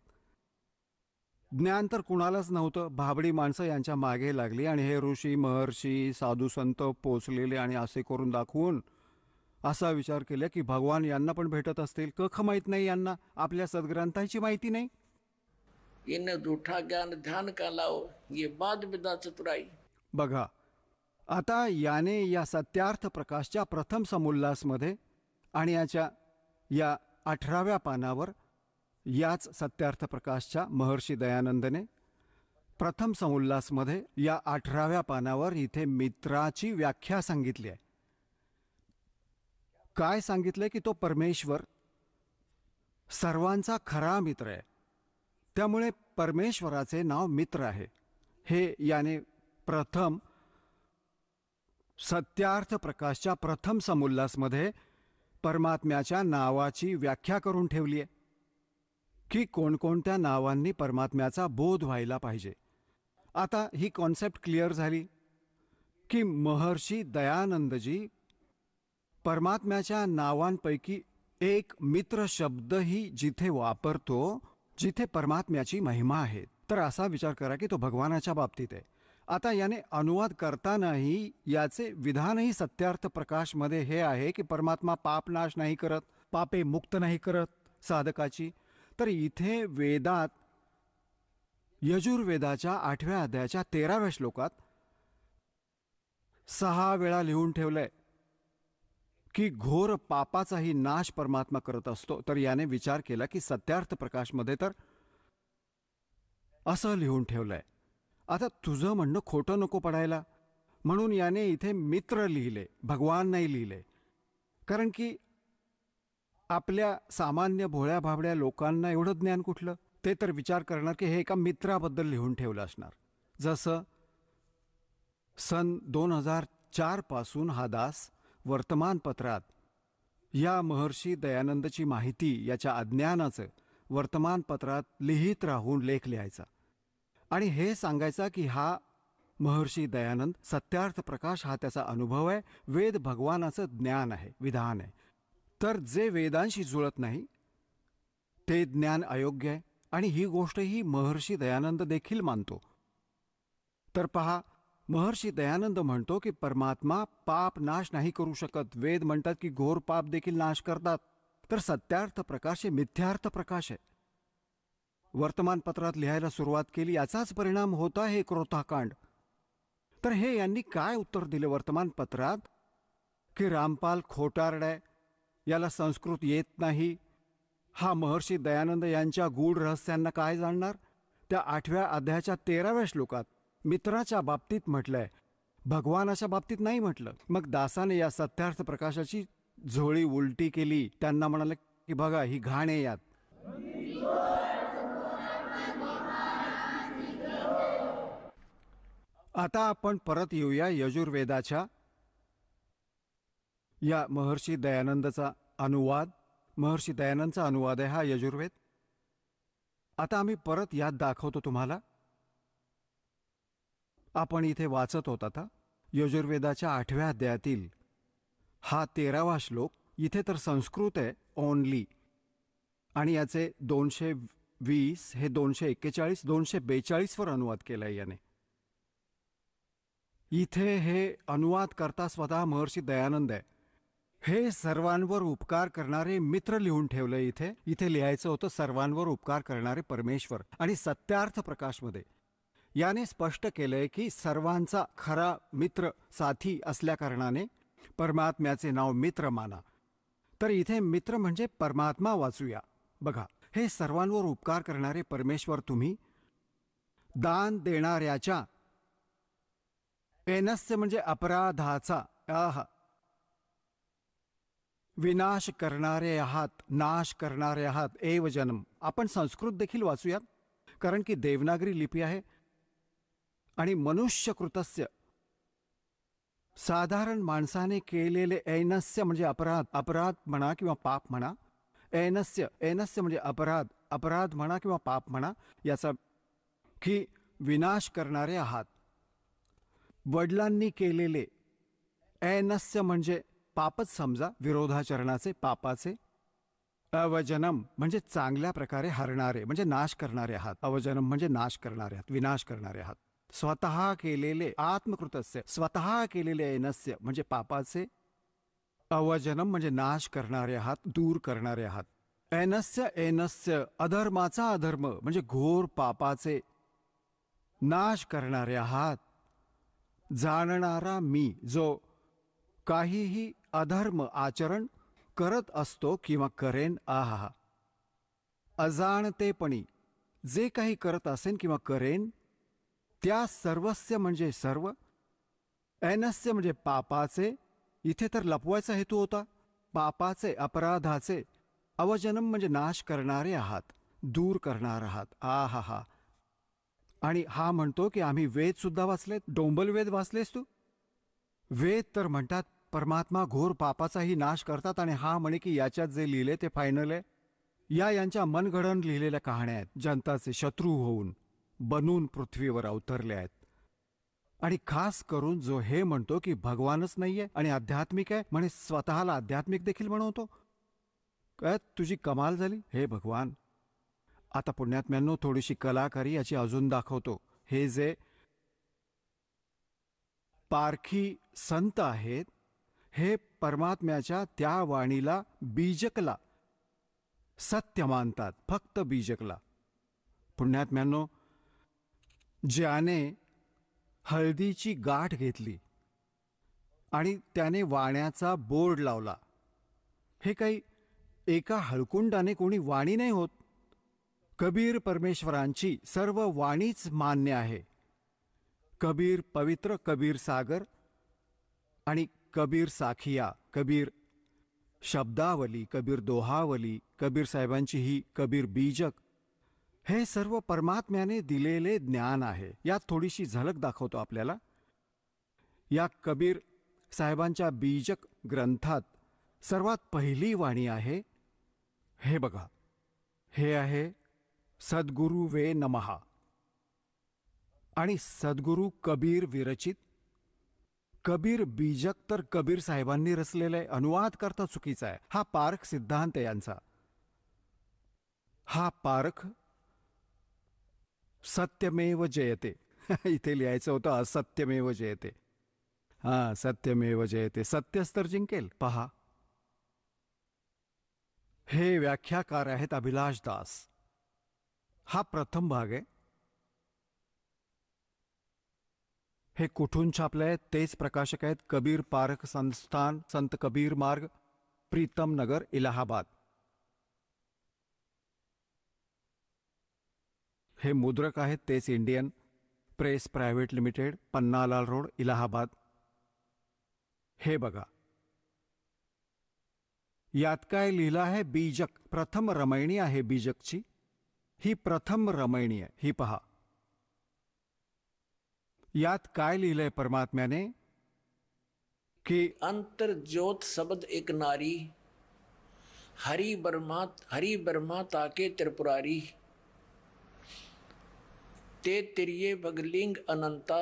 ज्ञान तर कुणालाच नव्हतं, भाबडी माणसं यांच्या मागे लागली आणि हे ऋषी महर्षी साधू संत पोचलेले आणि असे करून दाखवून असा विचार केला की भगवान यांना पण भेटत असतील. कख माहीत नाही यांना, आपल्या सद्ग्रंथाची माहिती नाही. इन्हें झूठा ज्ञान ध्यान का लाओ, ये बाद विदा चतुराई. बघा, आता याने या सत्यार्थ प्रकाशच्या प्रथम समुल्लासमध्ये आणि या 18व्या पानावर याच सत्यार्थ प्रकाशच्या महर्षी दयानंदने प्रथम समुल्लासमध्ये या 18व्या पानावर इथे मित्राची व्याख्या सांगितली आहे. काय सांगितलंय की तो परमेश्वर सर्वांचा खरा मित्र आहे, त्यामुळे परमेश्वराचे नाव मित्र आहे. हे याने प्रथम सत्यार्थ प्रकाशच्या प्रथम समुल्लासमध्ये परमात्म्याच्या नावाची व्याख्या करून ठेवली आहे की कोणकोणत्या नावांनी परमात्म्याचा बोध व्हायला पाहिजे. आता ही कॉन्सेप्ट क्लिअर झाली की महर्षी दयानंदजी परमात्म्याच्या नावांपैकी एक मित्र शब्दही जिथे वापरतो जिथे परमात्म्याची महिमा आहे. तर असा विचार करा की तो भगवानाच्या बाबतीत आहे. आता याने अनुवाद करतानाही याचे विधानही सत्यार्थ प्रकाशमध्ये हे आहे की परमात्मा पाप नाश नाही करत, पापे मुक्त नाही करत साधकाची. तर इथे वेदात यजुर्वेदाच्या 8व्या अध्यायाच्या 13व्या श्लोकात 6 वेळा लिहून ठेवलंय की घोर पापाचाही नाश परमात्मा करत असतो. तर याने विचार केला की सत्यार्थ प्रकाशमध्ये तर असं लिहून ठेवलंय. आता तुझं म्हणणं खोटं नको पडायला म्हणून याने इथे मित्र लिहिले, भगवान नाही लिहिले. कारण की आपल्या सामान्य भोळ्या भाबड्या लोकांना एवढं ज्ञान कुठलं? ते तर विचार करणार की हे एका मित्राबद्दल लिहून ठेवलं असणार. जसं सन 2004 पासून हा दास वर्तमानपत्रात या महर्षी दयानंदची माहिती, याच्या अज्ञानाचं वर्तमानपत्रात लिहित राहून लेख लिहायचा आणि हे सांगायचा की हा महर्षी दयानंद सत्यार्थ प्रकाश हा त्याचा अनुभव आहे, वेद भगवानाचं ज्ञान आहे, विधान आहे. तर जे वेदांशी जुळत नाही ते ज्ञान अयोग्य आहे आणि ही गोष्टही महर्षी दयानंद देखील मानतो. तर पहा, महर्षी दयानंद म्हणतो की परमात्मा पाप नाश नाही करू शकत. वेद म्हणतात की घोर पाप देखील नाश करतात. तर सत्यार्थ प्रकाश हे मिथ्यार्थ प्रकाश आहे. वर्तमानपत्रात लिहायला सुरुवात केली याचाच परिणाम होता हे क्रोधाकांड. तर हे यांनी काय उत्तर दिले वर्तमानपत्रात की रामपाल खोटारडाय, याला संस्कृत येत नाही, हा महर्षी दयानंद यांच्या गूढ रहस्यांना काय जाणणार. त्या 8व्या अध्यायाच्या 13व्या श्लोकात मित्राच्या बाबतीत म्हटलंय, भगवानाच्या बाबतीत नाही म्हटलं. मग दासाने या सत्यार्थ प्रकाशाची झोळी उलटी केली. त्यांना म्हणाले की बघा ही घाण आहे यात. आता आपण परत येऊया यजुर्वेदाच्या या महर्षी दयानंदचा अनुवाद. महर्षी दयानंदचा अनुवाद आहे हा यजुर्वेद. आता आम्ही परत यात दाखवतो तुम्हाला. आपण इथे वाचत होता आता यजुर्वेदाच्या 8व्या अध्यायातील हा 13वा श्लोक. इथे तर संस्कृत आहे ओनली आणि याचे 220 हे 241 242 वर अनुवाद केलाय याने. इथे हे अनुवाद करता स्वतः महर्षी दयानंद आहे. हे सर्वांवर उपकार करणारे मित्र लिहून ठेवलंय. इथे लिहायचं होतं सर्वांवर उपकार करणारे परमेश्वर. आणि सत्यार्थ प्रकाशमध्ये याने स्पष्ट केलंय की सर्वांचा खरा मित्र साथी असल्या कारणाने परमात्म्याचे नाव मित्र माना. तर इथे मित्र म्हणजे परमात्मा वाचूया. बघा, हे सर्वांवर उपकार करणारे परमेश्वर तुम्ही दान देणाऱ्याच्या, एनस्य म्हणजे अपराधाचा, विनाश करणारे आहात, नाश करणारे आहात, एव जन्म. आपण संस्कृत देखील वाचूयात कारण की देवनागरी लिपी आहे. आणि मनुष्यकृतस्य, साधारण माणसाने केलेले ऐनस्य म्हणजे अपराध, अपराध म्हणा किंवा पाप म्हणा. ऐनस्य म्हणजे अपराध म्हणा किंवा पाप म्हणा. याचा की विनाश करणारे आहात. वडिलांनी केलेले, ऐनस्य म्हणजे पापच समजा, विरोधाचरणाचे, पापाचे. अवजनम म्हणजे चांगल्या प्रकारे हरणारे म्हणजे नाश करणारे आहात. अवजनम म्हणजे नाश करणारे आहात, विनाश करणारे आहात. स्वतः केलेले, आत्मकृतस्य, स्वतः केलेले ऐनस्य म्हणजे पापाचे. अवजनम म्हणजे नाश करणारे आहात, दूर करणारे आहात. ऐनस्य अधर्माचा अधर्म म्हणजे घोर पापाचे नाश करणारे आहात. जाणणारा मी, जो काहीही अधर्म आचरण करत असतो किंवा करेन, अजाणतेपणी जे काही करत असेन किंवा करेन त्या सर्वस्य म्हणजे सर्व. ऐनस्य म्हणजे पापाचे, इथे तर लपवायचा हेतू होता, पापाचे, अपराधाचे. अवजनम म्हणजे नाश करणारे आहात, दूर करणार आहात. आणि हा म्हणतो की आम्ही वेद सुद्धा वाचलेत. डोंबल वेद वाचलेस तू? वेद तर म्हणतात परमात्मा घोर पापाचाही नाश करतात आणि हा म्हणे की याच्यात जे लिहिले ते फायनल आहे. यांच्या मनगढण लिहिलेल्या कहाण्या आहेत. जनताचे शत्रू होऊन बनून पृथ्वीवर अवतरले आहेत. आणि खास करून जो हे म्हणतो की भगवानच नाहीये आणि आध्यात्मिक आहे, म्हणे स्वतःला आध्यात्मिक देखील म्हणवतो. काय तुझी कमाल झाली हे भगवान. आता पुण्यात्म्यांनो थोडीशी कलाकारी याची अजून दाखवतो. हे जे पारखी संत आहेत, हे परमात्म्याच्या त्या वाणीला बीजकला सत्य मानतात, फक्त बीजकला. पुण्यात्म्यांनो, ज्याने हळदीची गाठ घेतली आणि त्याने वाण्याचा बोर्ड लावला, हे काही एका हळकुंडाने कोणी वाणी नाही होत. कबीर परमेश्वरांची सर्व वाणीच मान्य आहे. कबीर पवित्र, कबीर सागर आणि कबीर साखिया, कबीर शब्दावली, कबीर दोहावली, कबीर साहेबांची ही कबीर बीजक, हे सर्व परमात्म्याने दिलेले ज्ञान आहे. यात थोडीशी झलक दाखवतो आपल्याला. या कबीर साहेबांच्या बीजक ग्रंथात सर्वात पहिली वाणी आहे, हे बघा, हे आहे सद्गुरु वे नमहा. आणि सद्गुरु कबीर विरचित. कबीर बीजक तर कबीर साहेबांनी रचलेला आहे. अनुवाद करता चुकीचा आहे. हा पारख सिद्धांत आहे यांचा. हा पारख सत्यमेव जयते. इथे लिहायचं होतं असत्यमेव जयते. हा, सत्यमेव जयते. सत्यच तर जिंकेल. पहा, हे व्याख्याकार आहेत अभिलाष दास. हा प्रथम भाग आहे. हे कुठून छापलंय तेच प्रकाशक आहेत, कबीर पारख संस्थान, संत कबीर मार्ग, प्रीतम नगर, इलाहाबाद. हे मुद्रक आहेत तेच Indian press private limited, Pannalal road, Allahabad. हे बघा, यात काय लिहिलं आहे? बीजक. प्रथम रमैणी आहे बीजकची. ही प्रथम रमैणी आहे. ही पहा, यात काय लिहिलंय परमात्म्याने की अंतर ज्योत शब्द एक नारी, हरि ब्रह्मा ताके त्रिपुरारी, ते तिरिये बगलिंग अनंता,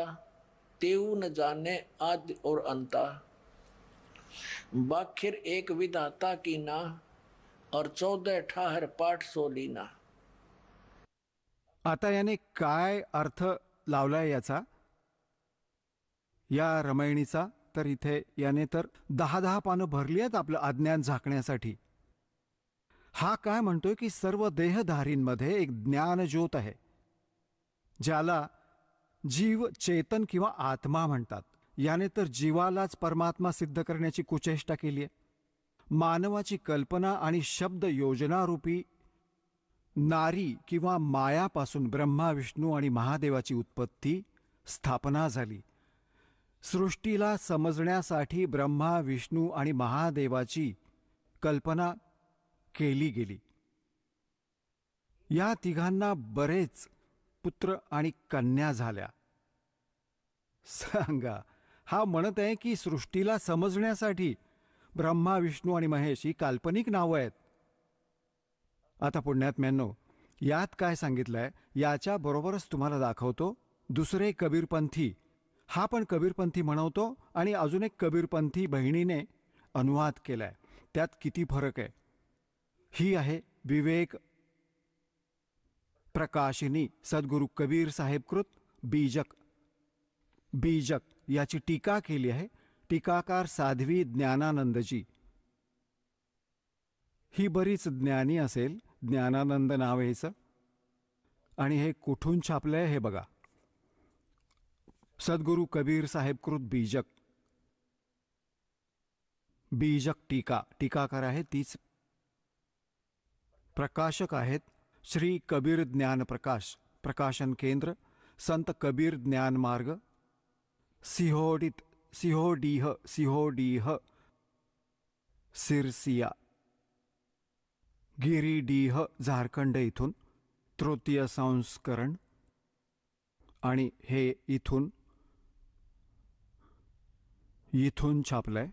तेऊ न जाने आदि और अंता, बाखिर एक विधाता की ना, और 14 ठाहर पाठ सोलीना. आता याने काय अर्थ लावलाय याचा, या रमैणीचा? तर इथे याने तर 10 पानं भरली आहेत आपलं अज्ञान झाकण्यासाठी. हा काय म्हणतोय की सर्व देहधारींमध्ये एक ज्ञानज्योत आहे, ज्याला जीव, चेतन किंवा आत्मा म्हणतात. याने तर जीवालाच परमात्मा सिद्ध करण्याची कुचेष्टा केली आहे. मानवाची कल्पना आणि शब्द योजनारूपी नारी किंवा मायापासून ब्रह्मा, विष्णू आणि महादेवाची उत्पत्ती, स्थापना झाली. सृष्टीला समजण्यासाठी ब्रह्मा, विष्णू आणि महादेवाची कल्पना केली गेली. या तिघांना बरेच पुत्र आणि कन्या झाल्या. सांगा, हा म्हणत आहे की सृष्टीला समजण्यासाठी ब्रह्मा, विष्णू आणि महेश ही काल्पनिक नावं आहेत. आता पुण्यात्म्यांनो, यात काय सांगितलंय याच्या बरोबरच तुम्हाला दाखवतो. दुसरे कबीरपंथी, हा पण कबीरपंथी म्हणवतो आणि अजून एक कबीरपंथी बहिणीने अनुवाद केलाय. त्यात किती फरक आहे. ही आहे विवेक प्रकाशिनी सद्गुरु कबीर साहेबकृत बीजक. बीजक याची टीका केली आहे टीकाकार साध्वी ज्ञानानंदजी. ही बरीच ज्ञानी असेल, ज्ञानानंद नाव याचं. आणि हे कुठून छापलंय हे बघा, सद्गुरु कबीर साहेबकृत बीजक. बीजक टीका. टीकाकार आहे तीच. प्रकाशक आहेत श्री कबीर ज्ञान प्रकाश, प्रकाशन केंद्र, संत कबीर ज्ञान मार्ग, सिहोडीह सिरसिया, गिरिडीह, झारखंड इथून तृतीय संस्करण. आणि हे इथून छापलंय.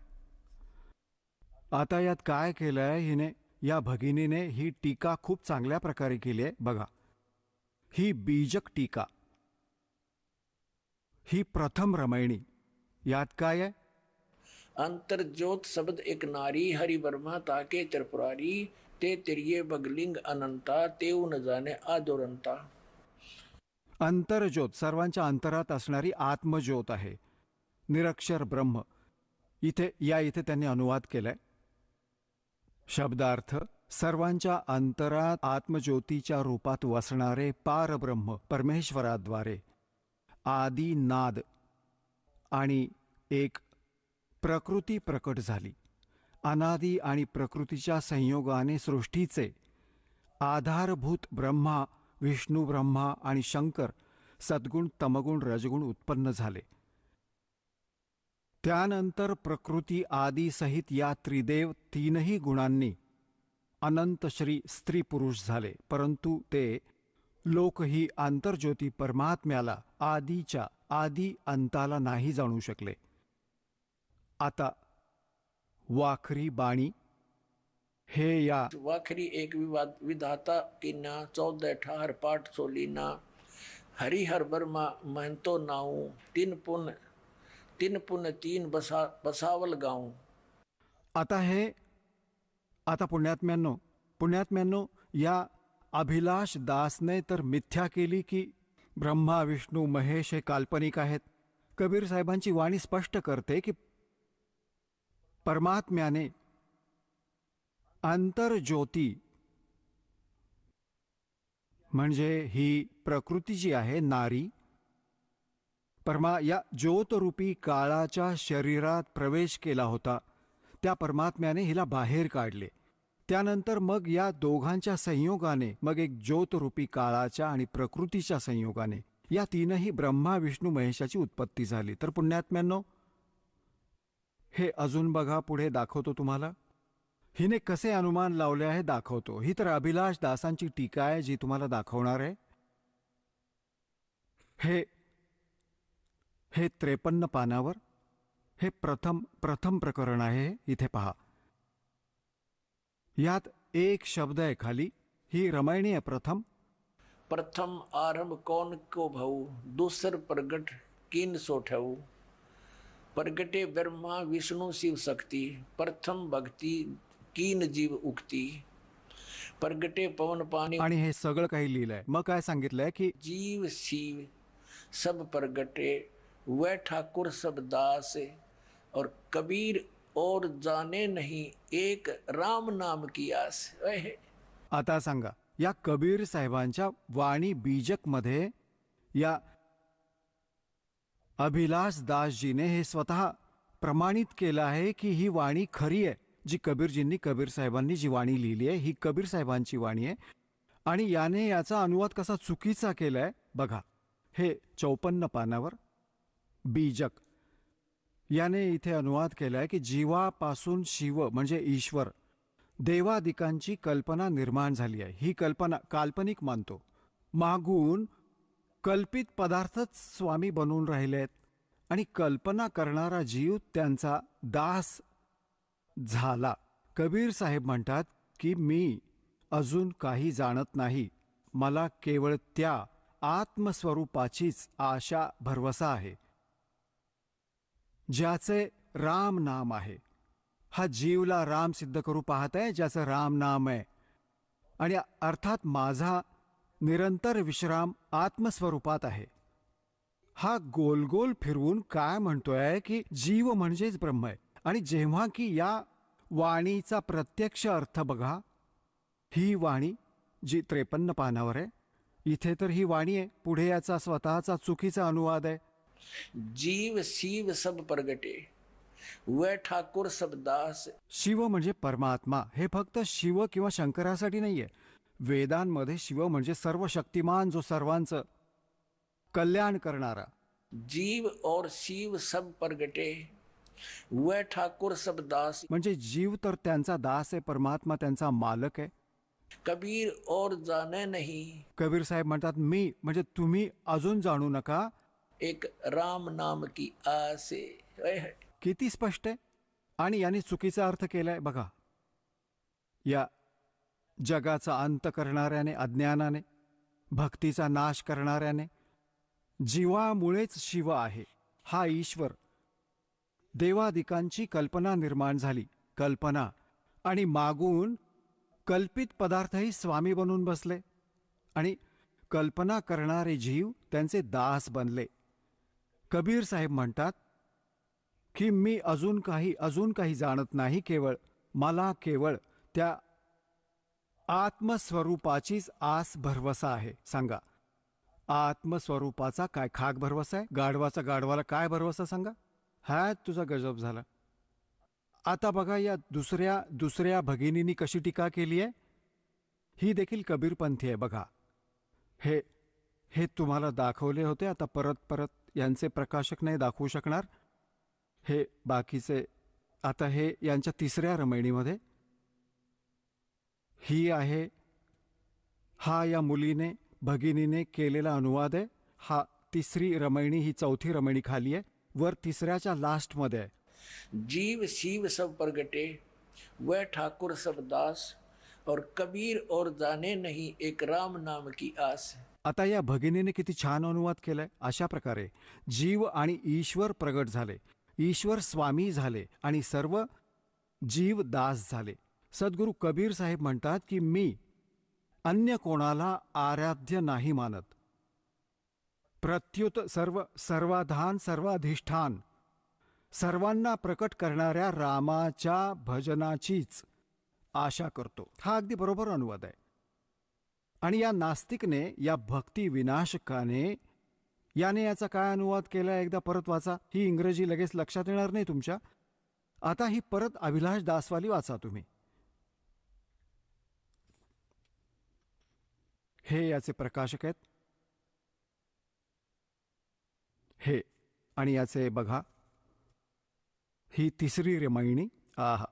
आता यात काय केलंय हिने, या भगिनीने ही टीका खूप चांगल्या प्रकारे केली आहे. बघा, ही बीजक टीका, ही प्रथम रमैणी. यात काय आहे? अंतर ज्योत शब्द एक नारी, हरि ब्रह्मा ताके त्रिपुरारी, ते तिरिये बगलिंग अनंता, तेऊ न जाने आदोरंता. अंतरज्योत सर्वांच्या अंतरात असणारी आत्मज्योत आहे. निरक्षर ब्रह्म. इथे त्यांनी अनुवाद केलाय. शब्दार्थ: सर्वांच्या अंतरात आत्मज्योतीच्या रूपात वसणारे पारब्रह्म परमेश्वराद्वारे आदी नाद आणि एक प्रकृती प्रकट झाली. अनादी आणि प्रकृतीच्या संयोगाने सृष्टीचे आधारभूत ब्रह्मा, विष्णू ब्रह्मा आणि शंकर सद्गुण, तमगुण, रजगुण उत्पन्न झाले. त्यानंतर प्रकृती आदी सहित या त्रिदेव तीनही गुणांनी अनंत श्री स्त्री पुरुष झाले. परंतु ते लोकही आंतरज्योती परमात्म्याला आदीच्या आदी अंताला नाही जाणू शकले. आता वाखरी बाणी हे या वाखरी एक विधाता कीना 14 ठार पाठ सोलीना हरिहर वर्मा महंतो नाऊ तीन पुन तीन बसावल गाऊं. आता पुण्यात्म्यांनो या अभिलाष दासने तर मिथ्या केली की ब्रह्मा, विष्णू, महेश हे काल्पनिक आहेत. कबीर साहेबांची वाणी स्पष्ट करते की परमात्म्याने अंतर्ज्योती म्हणजे ही प्रकृती जी आहे नारी या ज्योतरूपी काळाच्या शरीरात प्रवेश केला होता. त्या परमात्म्याने हिला बाहेर काढले. त्यानंतर मग या दोघांच्या संयोगाने मग एक ज्योतरूपी काळाच्या आणि प्रकृतीच्या संयोगाने या तीनही ब्रह्मा, विष्णू, महेशाची उत्पत्ती झाली. तर पुण्यात्म्यांनो, हे अजून बघा, पुढे दाखवतो तुम्हाला. हिने कसे अनुमान लावले आहे दाखवतो. ही तर अभिलाष दासांची टीका आहे जी तुम्हाला दाखवणार आहे. हे 53 पानावर हे प्रथम प्रकरण आहे. इथे पहा, यात एक शब्द आहे खाली. ही रमणीय आहे. प्रथम आरंभ कौन को भऊ दूसर प्रगट कीन सोठऊ प्रगटे ब्रह्मा विष्णू शिव शक्ति प्रथम भक्ति कीन जीव उक्ती प्रगटे पवन पानी. आणि हे सगळं काही लिहिलंय. मग काय सांगितलंय की जीव शिव सब प्रगटे वह ठाकुर सब दास और कबीर और जाने नहीं एक राम नाम की आस. आता सांगा, या कबीर साहेबांच्या वाणी बीजक मध्ये या अभिलाष दासजीने हे स्वतः प्रमाणित केलं आहे की ही वाणी खरी आहे. जी कबीर साहेबांनी जी वाणी लिहिली आहे ही कबीर साहेबांची वाणी आहे. आणि याने याचा अनुवाद कसा चुकीचा केलाय बघा. हे 54 पानावर बीजक याने इथे अनुवाद केलाय की जीवापासून शिव म्हणजे ईश्वर, देवादिकांची कल्पना निर्माण झाली आहे. ही कल्पना काल्पनिक मानतो. मागून कल्पित पदार्थच स्वामी बनून राहिलेत आणि कल्पना करणारा जीव त्यांचा दास झाला. कबीर साहेब म्हणतात की मी अजून काही जाणत नाही. मला केवळ त्या आत्मस्वरूपाचीच आशा भरवसा आहे ज्याचे राम नाम आहे. हा जीवला राम सिद्ध करू पाहत आहे ज्याचं राम नाम आहे. आणि अर्थात माझा निरंतर विश्राम आत्मस्वरूपात आहे. हा गोल फिरवून काय म्हणतोय की जीव म्हणजेच ब्रह्म आहे. आणि जेव्हा की या वाणीचा प्रत्यक्ष अर्थ बघा, ही वाणी जी 53 पानावर आहे, इथे तर ही वाणी आहे. पुढे याचा स्वतःचा चुकीचा अनुवाद आहे. जीव शिव सब प्रगटे वह ठाकुर सब दास. शिव म्हणजे परमात्मा. हे फक्त शिव किंवा शंकरासाठी नाहीये. वेदांमध्ये शिव म्हणजे सर्व शक्तिमान, जो सर्वांचं कल्याण करणारा. जीव और शिव सब प्रगटे वह ठाकुर सब दास. म्हणजे जीव तर त्यांचा दास आहे, परमात्मा त्यांचा मालक आहे. कबीर और जाने नहीं. कबीर साहेब म्हणतात मी म्हणजे तुम्ही अजून जाणू नका. एक राम नाम की आसे. किती स्पष्ट आहे. आणि याने चुकीचा अर्थ केलाय बघा. या जगाचा अंत करणाऱ्याने, अज्ञानाने, भक्तीचा नाश करणाऱ्याने, जीवामुळेच शिव आहे. हा ईश्वर, देवादिकांची कल्पना निर्माण झाली. कल्पना आणि मागून कल्पित पदार्थही स्वामी बनून बसले आणि कल्पना करणारे जीव त्यांचे दास बनले. कबीर साहेब म्हणतात की मी अजून काही जाणत नाही, केवळ मला केवळ त्या आत्मस्वरूपाचीच आस भरवसा आहे. सांगा, आत्मस्वरूपाचा काय खाक भरवसा आहे? गाढवाला काय भरवसा सांगा? हा तुझा गजब झाला. आता बघा या दुसऱ्या भगिनींनी कशी टीका केली आहे. ही देखील कबीरपंथी आहे. बघा, हे हे तुम्हाला दाखवले होते. आता परत यांचे प्रकाशक नाही दाखवू शकणार. हे बाकीचे आता हे यांच्या तिसऱ्या रमणीमध्ये ही आहे. हा या मुलीने भगिनीने केलेला अनुवाद आहे. हा तिसरी रमणी, ही चौथी रमणी खाली आहे. वर तिसऱ्याच्या लास्टमध्ये आहे. जीव शिव सब प्रगटे वह ठाकुर सब दास और कबीर और जाने नहीं एक राम नाम की आस. आता या भगिनीने किती छान अनुवाद केलाय. अशा प्रकारे जीव आणि ईश्वर प्रगट झाले, ईश्वर स्वामी झाले आणि सर्व जीव दास झाले. सद्गुरू कबीर साहेब म्हणतात की मी अन्य कोणाला आराध्य नाही मानत. प्रत्युत सर्वाधान सर्वाधिष्ठान सर्वांना प्रकट करणाऱ्या रामाच्या भजनाचीच आशा करतो. हा अगदी बरोबर अनुवाद आहे. आणि या नास्तिकने, या भक्ती विनाशकाने याने याचा काय अनुवाद केला एकदा परत वाचा. ही इंग्रजी लगेच लक्षात येणार नाही तुमच्या. आता ही परत अभिलाष दासवाली वाचा तुम्ही. हे याचे प्रकाशक आहेत. हे आणि याचे बघा, ही तिसरी रमणी. आहा,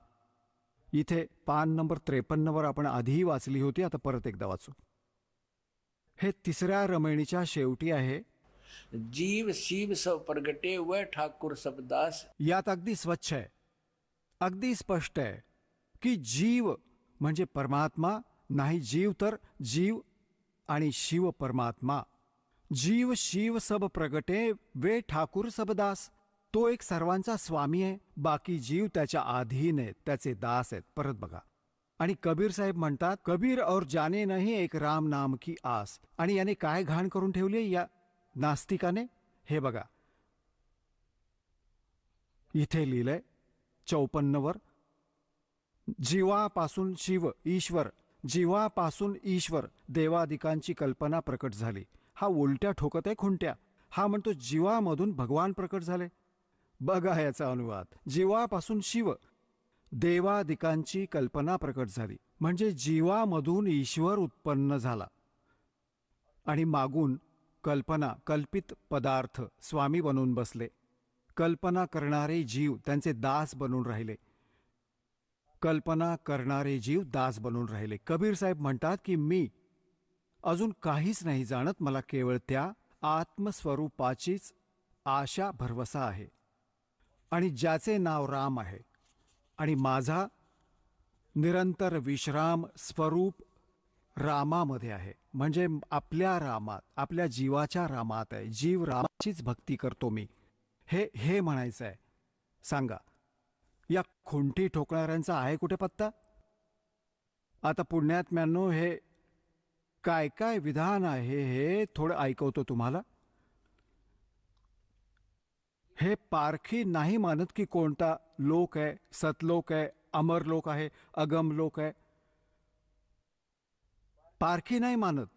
इथे पान नंबर 53 आपण आधीही वाचली होती. आता परत एकदा वाचू. हे तिसऱ्या रमणीच्या शेवटी आहे. जीव शिव सब प्रगटे वह ठाकुर सब दास. यात अगदी स्वच्छ आहे, अगदी स्पष्ट आहे की जीव म्हणजे परमात्मा नाही. जीव तर जीव आणि शिव परमात्मा. जीव शिव सब प्रगटे वे ठाकुर सब दास. तो एक सर्वांचा स्वामी आहे, बाकी जीव त्याच्या अधीन आहेत, त्याचे दास आहेत. परत बघा. आणि कबीर साहेब म्हणतात, कबीर और जाने नाही एक राम नाम की आस. आणि याने काय घाण करून ठेवली या नास्तिकाने. हे बघा, इथे लिहिलंय 54 वर, जीवापासून शिव ईश्वर, जीवापासून ईश्वर देवादिकांची कल्पना प्रकट झाली. हा उलट्या ठोकत आहे खुंट्या. हा म्हणतो जीवामधून भगवान प्रकट झाले. बघा याचा अनुवाद. जीवापासून शिव देवादिकांची कल्पना प्रकट झाली म्हणजे जीवामधून ईश्वर उत्पन्न झाला आणि मागून कल्पना, कल्पित पदार्थ स्वामी बनून बसले. कल्पना करणारे जीव त्यांचे दास बनून राहिले. कल्पना करणारे जीव दास बनून राहिले. कबीर साहेब म्हणतात की मी अजून काहीच नाही जाणत, मला केवळ त्या आत्मस्वरूपाचीच आशा भरवसा आहे आणि ज्याचे नाव राम आहे. आणि माझा निरंतर विश्राम स्वरूप रामामध्ये आहे. म्हणजे आपल्या रामात, आपल्या जीवाच्या रामात आहे. जीव रामाचीच भक्ती करतो मी. हे म्हणायचं आहे. सांगा, या खुंटी ठोकणाऱ्यांचा आहे कुठे पत्ता? आता पुण्यात्म्यांनो, हे काय काय विधान आहे हे थोडं ऐकवतो तुम्हाला. हे पारखी नाही मानत की कोणता लोक आहे, सतलोक आहे, अमर लोक आहे, अगम लोक आहे. पारखी नाही मानत.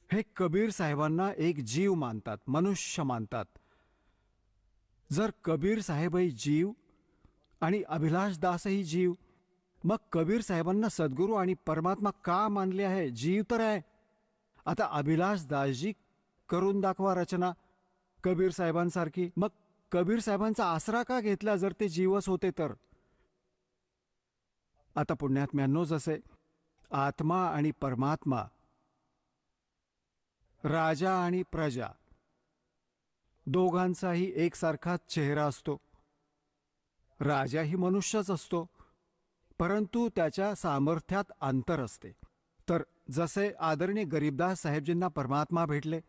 हे कबीर साहेबांना एक जीव मानतात, मनुष्य मानतात. जर कबीर साहेबही जीव आणि अभिलाष दासही जीव, मग कबीर साहेबांना सद्गुरू आणि परमात्मा का मानले आहे? जीव तर आहे. आता अभिलाष दासजी करून दाखवा रचना कबीर साहेबांसारखी. मग कबीर साहेबांचा आसरा का घेतला जर ते जीवच होते तर? आता पुण्यात्म्यांनो, जसे आत्मा आणि परमात्मा, राजा आणि प्रजा दोघांचाही एकसारखाच चेहरा असतो. राजाही मनुष्यच असतो, परंतु त्याच्या सामर्थ्यात अंतर असते. तर जसे आदरणीय गरीबदास साहेबजींना परमात्मा भेटले,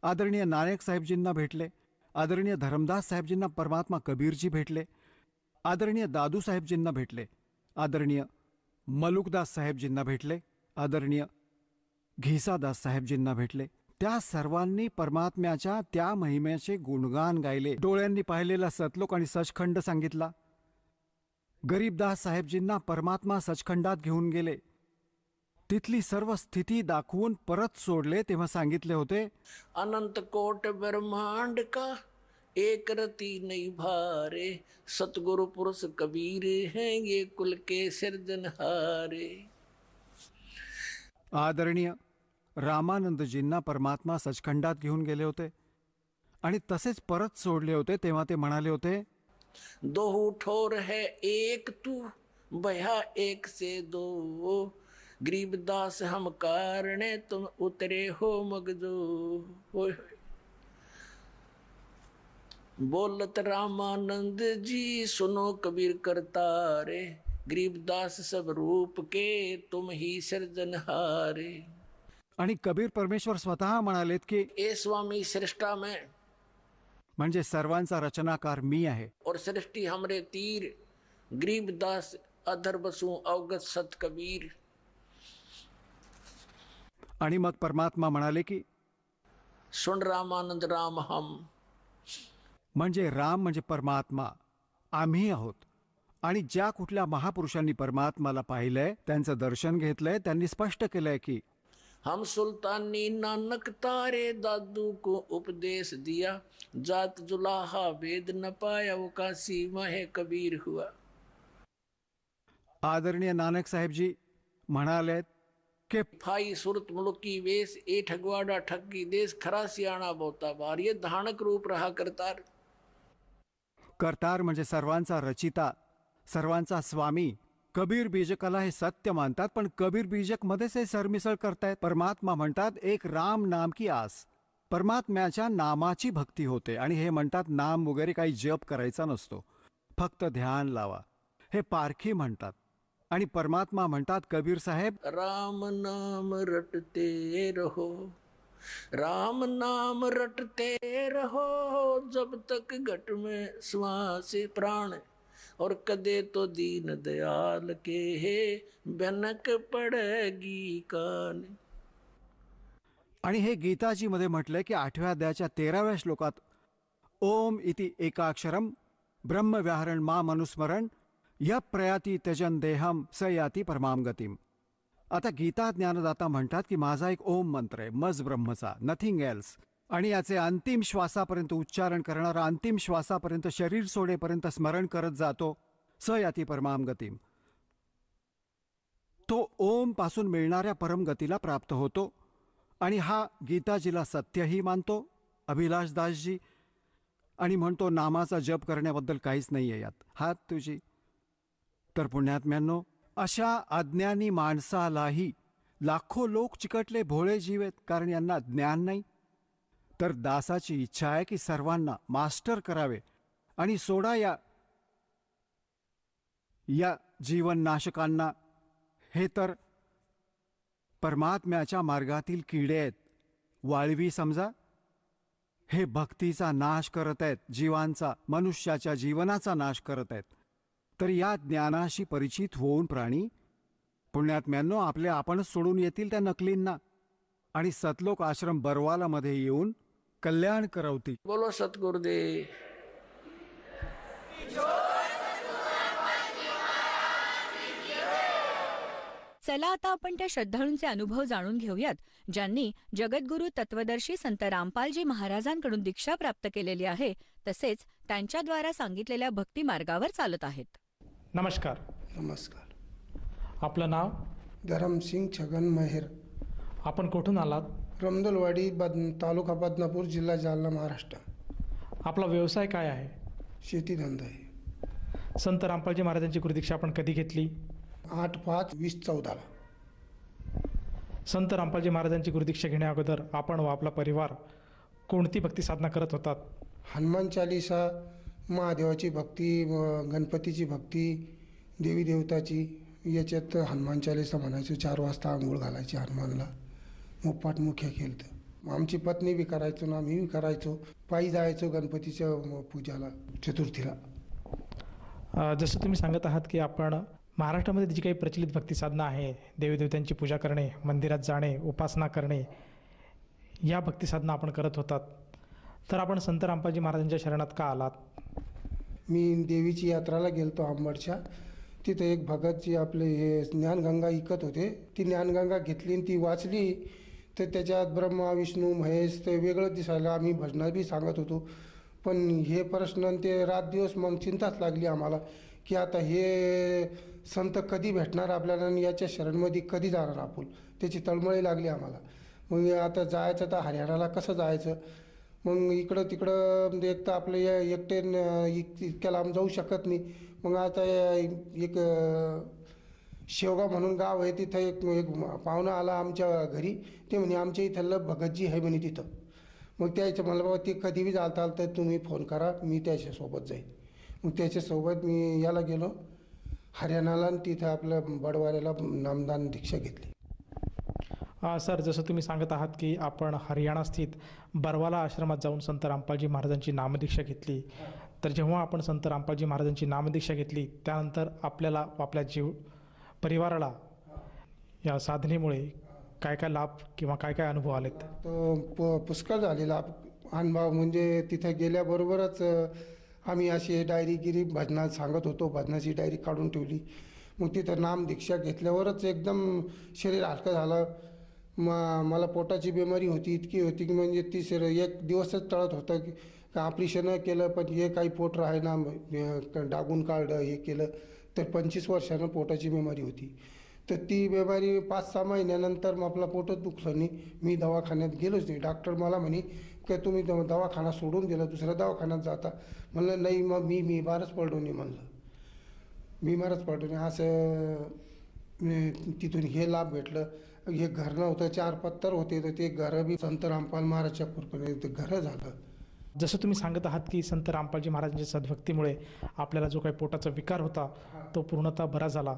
आदरणीय नानक साहेबजींना भेटले, आदरणीय धर्मदास साहेबजींना परमात्मा कबीरजी भेटले, आदरणीय दादू साहेबजींना भेटले, आदरणीय मलुकदास साहेबजींना भेटले, आदरणीय घिसादास साहेबजींना भेटले, त्या सर्वांनी परमात्म्याच्या त्या महिमेचे गुणगान गायले. डोळ्यांनी पाहिलेला सतलोक आणि सचखंड सांगितला. गरीबदास साहेबजींना परमात्मा सचखंडात घेऊन गेले. तिथली सर्व स्थिती दाखवून परत सोडले तेव्हा सांगितले होते, अनंत कोट ब्रह्मांड का एक रति नहीं भारे, सतगुरु पुरुष कबीर हैं ये कुल के सिरजनहारे. आदरणीय रामानंदजींना परमात्मा सचखंडात घेऊन गेले होते आणि तसेच परत सोडले होते तेव्हा ते म्हणाले होते, दोहू ठोर है एक तू भया एक से दो, गरीबदास हम कारणे तुम उतरे हो मगजो. होय होय. बोलत रामानंद जी सुनो कबीर करतारे, गरीबदास सब रूप के तुम ही सिरजनहारे. आणि कबीर परमेश्वर स्वतः म्हणालेत की ए स्वामी सृष्टा में म्हणजे सर्वांचा रचनाकार मी आहे. और सृष्टि हमरे तीर, गरीबदास अधर बसू अवगत सत कबीर. आणि मग परमात्मा म्हणाले की सुन रामानंद राम हम. म्हणजे राम म्हणजे परमात्मा आम्ही आहोत. आणि ज्या कुठल्या महापुरुषांनी परमात्माला पाहिलंय, त्यांचं दर्शन घेतलंय, त्यांनी स्पष्ट केलंय की हम सुल्तानी नानक तारे दादू को उपदेश दिया, जात जुलाहा वेद न पाया वो काशी महे कबीर हुआ. आदरणीय नानक साहेबजी म्हणालेत की फाई सुरत मुलकी वेश ए ठगवाड़ा ठगी देश खरा सियाणा बोता बार. ये धानक रूप रहा करतार. करतार म्हणजे सर्वांचा रचिता, सर्वांचा स्वामी. कबीर बीजकाला हे सत्य मानतात, पण कबीर बीजक मध्येच हे सरमिसळ करतायत. परमात्मा म्हणतात एक राम नाम की आस. परमात्म्याच्या नामाची भक्ती होते आणि हे म्हणतात नाम वगैरे काही जप करायचा नसतो, फक्त ध्यान लावा. हे पारखी म्हणतात. आणि परमात्मा म्हणतात कबीर साहेब, राम नाम रटते रहो, राम नाम रटते रहो, जब तक घट में श्वास प्राण, और कदे तो दीन दयाल के हे भनक पड़ेगी कान. आणि हे गीताजी मध्ये म्हटलंय की 8व्या अध्यायाच्या 13व्या श्लोकात ओम इति एकाक्षरम ब्रह्मव्याहरण मा मनुस्मरण य प्रयाती त्यजन देहम स याती परमाम गतीम. आता गीता ज्ञानदाता म्हणतात की माझा एक ओम मंत्र आहे, मज ब्रह्मचा, नथिंग एल्स. आणि याचे अंतिम श्वासापर्यंत उच्चारण करणारा अंतिम श्वासापर्यंत शरीर सोडेपर्यंत स्मरण करत जातो, स याती परमाम गतीम. तो ओम पासून मिळणाऱ्या परमगतीला प्राप्त होतो. आणि हा गीताजीला सत्यही मानतो अभिलाषदासजी, आणि म्हणतो नामाचा जप करण्याबद्दल काहीच नाहीये यात, हात तुझी. तर पुण्यात्म्यांनो, अशा अज्ञानी माणसालाही लाखो लोक चिकटले भोळे जीव आहेत, कारण यांना ज्ञान नाही. तर दासाची इच्छा आहे की सर्वांना मास्टर करावे आणि सोडा या जीवननाशकांना. हे तर परमात्म्याच्या मार्गातील किडे आहेत, वाळवी समजा. हे भक्तीचा नाश करत आहेत, जीवांचा, मनुष्याच्या जीवनाचा नाश करत आहेत. तर या ज्ञानाशी परिचित होऊन प्राणी पुण्यात्म्यांनो आपले आपणच सोडून येतील त्या नकलींना आणि सतलोक आश्रम बरवाला मध्ये येऊन कल्याण करवतील. बोलो सतगुरुदेव. चला आता आपण त्या श्रद्धाळूंचे अनुभव जाणून घेऊयात, ज्यांनी जगद्गुरू तत्वदर्शी संत रामपालजी महाराजांकडून दीक्षा प्राप्त केलेली आहे, तसेच त्यांच्याद्वारा सांगितलेल्या भक्ती मार्गावर चालत आहेत. नमस्कार. नमस्कार. आपलं नाव? धरमसिंग छगन मेहर. आपण कुठून आलात? रमदलवाडी, तालुका बदनापूर, जिल्हा जालना, महाराष्ट्र. आपला व्यवसाय काय आहे? शेती धंदा आहे. संत रामपालजी महाराजांची गुरुदीक्षा आपण कधी घेतली? 8/5/2014. संत रामपालजी महाराजांची गुरुदीक्षा घेण्या अगोदर आपण व आपला परिवार कोणती भक्ती साधना करत होतात? हनुमान चालीसा, महादेवाची भक्ती, गणपतीची भक्ती, देवी देवताची. याच्यात हनुमान चालीसा म्हणायचो, 4 वाजता आंघोळ घालायची हनुमानला, मुप्पाट मुख्य केलं. आमची पत्नी बी करायचो ना, आम्ही बी करायचो. पायी जायचो गणपतीच्या पूजाला, चतुर्थीला. जसं तुम्ही सांगत आहात की आपण महाराष्ट्रामध्ये जी काही प्रचलित भक्ती साधना आहे, देवीदेवतांची पूजा करणे, मंदिरात जाणे, उपासना करणे, या भक्तिसाधना आपण करत होतात, तर आपण संत रामपालजी महाराजांच्या शरणात का आलात? मी देवीची यात्राला गेलतो आंबडच्या. तिथं एक भगतजी आपले हे ज्ञानगंगा विकत होते. ती ज्ञानगंगा घेतली आणि ती वाचली, तर त्याच्यात ब्रह्मा विष्णू महेश ते वेगळं दिसायला. आम्ही भजनात बी सांगत होतो, पण हे प्रश्न आणि ते रात दिवस मग चिंताच लागली आम्हाला की आता हे संत कधी भेटणार आपल्याला आणि याच्या शरणमध्ये कधी जाणार आपण. त्याची तळमळी लागली आम्हाला. मग आता जायचं तर हरियाणाला कसं जायचं. मग इकडं तिकडं एक तर आपलं एकटे इतक्या लांब जाऊ शकत नाही. मग आता एक शेवगाव म्हणून गाव आहे, तिथं एक पाहुणा आला आमच्या घरी. ते म्हणे आमच्या इथलं भगतजी आहे म्हणे तिथं. मग त्याच्या मला बाबा ते कधी बी चालता आलं तर तुम्ही फोन करा, मी त्याच्यासोबत जाईन. मग त्याच्यासोबत मी याला गेलो हरियाणाला आणि तिथं आपलं बडवाऱ्याला नामदान दीक्षा घेतली. सर, जसं तुम्ही सांगत आहात की आपण हरियाणा स्थित बरवाला आश्रमात जाऊन संत रामपालजी महाराजांची नामदीक्षा घेतली, तर जेव्हा आपण संत रामपालजी महाराजांची नामदीक्षा घेतली त्यानंतर आपल्याला आपल्या परिवाराला या साधनेमुळे काय काय लाभ किंवा काय काय अनुभव आलेत? तो पुष्कळ झालेला अनुभव म्हणजे तिथं गेल्याबरोबरच आम्ही अशी डायरीगिरी भजनात सांगत होतो. भजनाची डायरी काढून ठेवली. मग तिथं नामदीक्षा घेतल्यावरच एकदम शरीर हलकं झालं. मला पोटाची बिमारी होती, इतकी होती की म्हणजे ती एक दिवसच टळत होतं की ऑपरेशन केलं पण हे काही पोट राहे ना, डागून काढलं हे केलं तर 25 वर्षानं पोटाची बिमारी होती. तर ती बिमारी 5-6 महिन्यानंतर मग आपला पोटच दुखलं नाही. मी दवाखान्यात गेलोच नाही. डॉक्टर मला म्हणे की तुम्ही दवाखाना सोडून दिला, दुसऱ्या दवाखान्यात जाता. म्हणलं नाही, मग मी बिमारच पडलो नाही. म्हणलं बिमारच पडलो नाही. असं तिथून हे लाभ भेटलं. हे घर नव्हतं, 4 पत्तर होते, तर ते घरं बी संत रामपाल महाराजच्या कृपेने ते घरं झालं. जसं तुम्ही सांगत आहात की संत रामपालजी महाराजांच्या सद्भक्तीमुळे आपल्याला जो काही पोटाचा विकार होता तो पूर्णतः बरा झाला.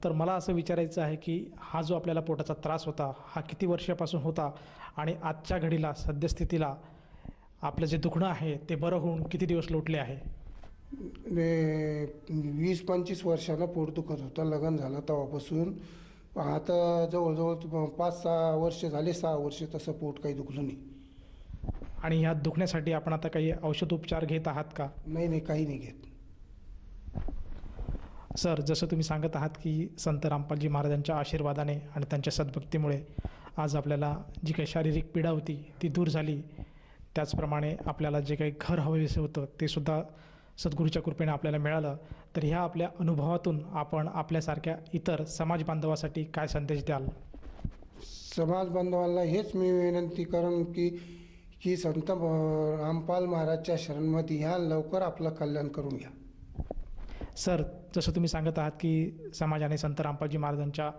तर मला असं विचारायचं आहे की हा जो आपल्याला पोटाचा त्रास होता हा किती वर्षापासून होता आणि आजच्या घडीला सद्यस्थितीला आपलं जे दुखणं आहे ते बरं होऊन किती दिवस लोटले आहे? 20-25 वर्षानं पोट दुखत होतं. लग्न झालं तेव्हापासून आता जवळजवळ 5-6 वर्ष झाले. 6 वर्ष तसं पोट काही दुखलं नाही. आणि ह्या दुखण्यासाठी आपण आता काही औषधोपचार घेत आहात का? नाही, काही नाही घेत. सर, जसं तुम्ही सांगत आहात की संत रामपालजी महाराजांच्या आशीर्वादाने आणि त्यांच्या सद्भक्तीमुळे आज आपल्याला जी काही शारीरिक पीडा होती ती दूर झाली. त्याचप्रमाणे आपल्याला जे काही घर हवेसे होतं ते सुद्धा सद्गुरूच्या कृपेने आपल्याला मिळालं. तर ह्या आपल्या अनुभवातून आपण आपल्यासारख्या इतर समाज बांधवासाठी काय संदेश द्याल? समाज बांधवांना हेच मी विनंती करेन की संत रामपाल महाराजच्या शरणमध्ये ह्या, लवकर आपलं कल्याण करून घ्या. सर, जसं तुम्ही सांगत आहात की समाजाने संत रामपालजी महाराजांच्या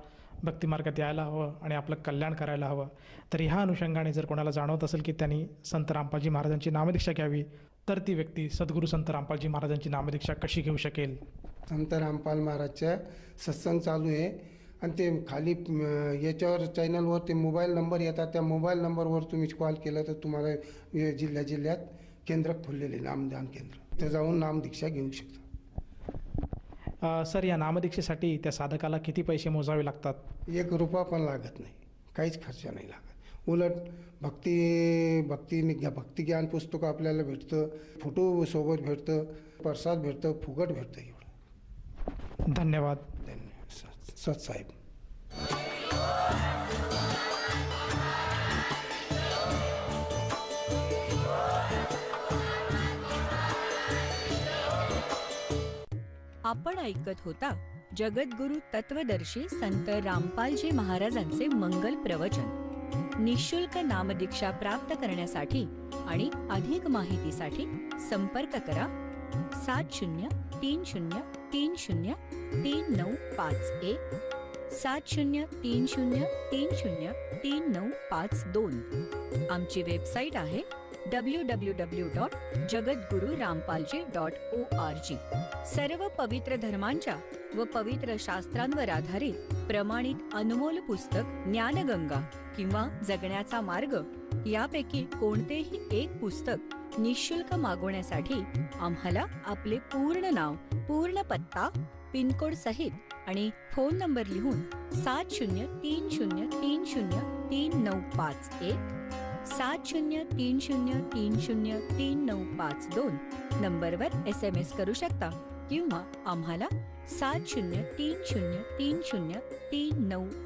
भक्तिमार्गात यायला हवं आणि आपलं कल्याण करायला हवं, तर ह्या अनुषंगाने जर कोणाला जाणवत असेल की त्यांनी संत रामपालजी महाराजांची नामदीक्षा घ्यावी, तर ती व्यक्ती सद्गुरू संत रामपालजी महाराजांची नामदीक्षा कशी घेऊ शकेल? संत रामपाल महाराजच्या सत्संग चालू आहे आणि ते खाली याच्यावर चॅनलवर ते मोबाईल नंबर येतात. त्या मोबाईल नंबरवर तुम्ही कॉल केलं तर तुम्हाला जिल्ह्यात केंद्र खुललेले नामदान केंद्र, तिथं जाऊन नामदीक्षा घेऊ शकता. सर, या नामदीक्षेसाठी त्या साधकाला किती पैसे मोजावे लागतात? 1 रुपया पण लागत नाही, काहीच खर्च नाही लागत. उलट भक्तिज्ञान पुस्तकं आपल्याला भेटतं, फोटो सोबत भेटतं, प्रसाद भेटतं, फुकट भेटतं. एवढं. धन्यवाद. सतसाहेब. आपण ऐकत होता जगद्गुरु तत्वदर्शी संत रामपालजी महाराजांचे मंगल प्रवचन. निःशुल्क नामदीक्षा प्राप्त करण्यासाठी आणि अधिक माहितीसाठी संपर्क करा 7030303951 7030303952. आमची वेबसाईट आहे www.jagadgururampalji.org. सर्व पवित्र धर्मांच्या व पवित्र शास्त्रांवर आधारित प्रमाणित अनमोल पुस्तक ज्ञानगंगा किंवा जगण्याचा मार्ग यापैकी कोणतेही एक पुस्तक निःशुल्क मागवण्यासाठी आम्हाला आपले पूर्ण नाव, पूर्ण पत्ता, पिनकोड सहित आणि फोन नंबर लिहून 7030303951 7030303952 नंबरवर SMS करू शकता किंवा आम्हाला 70303039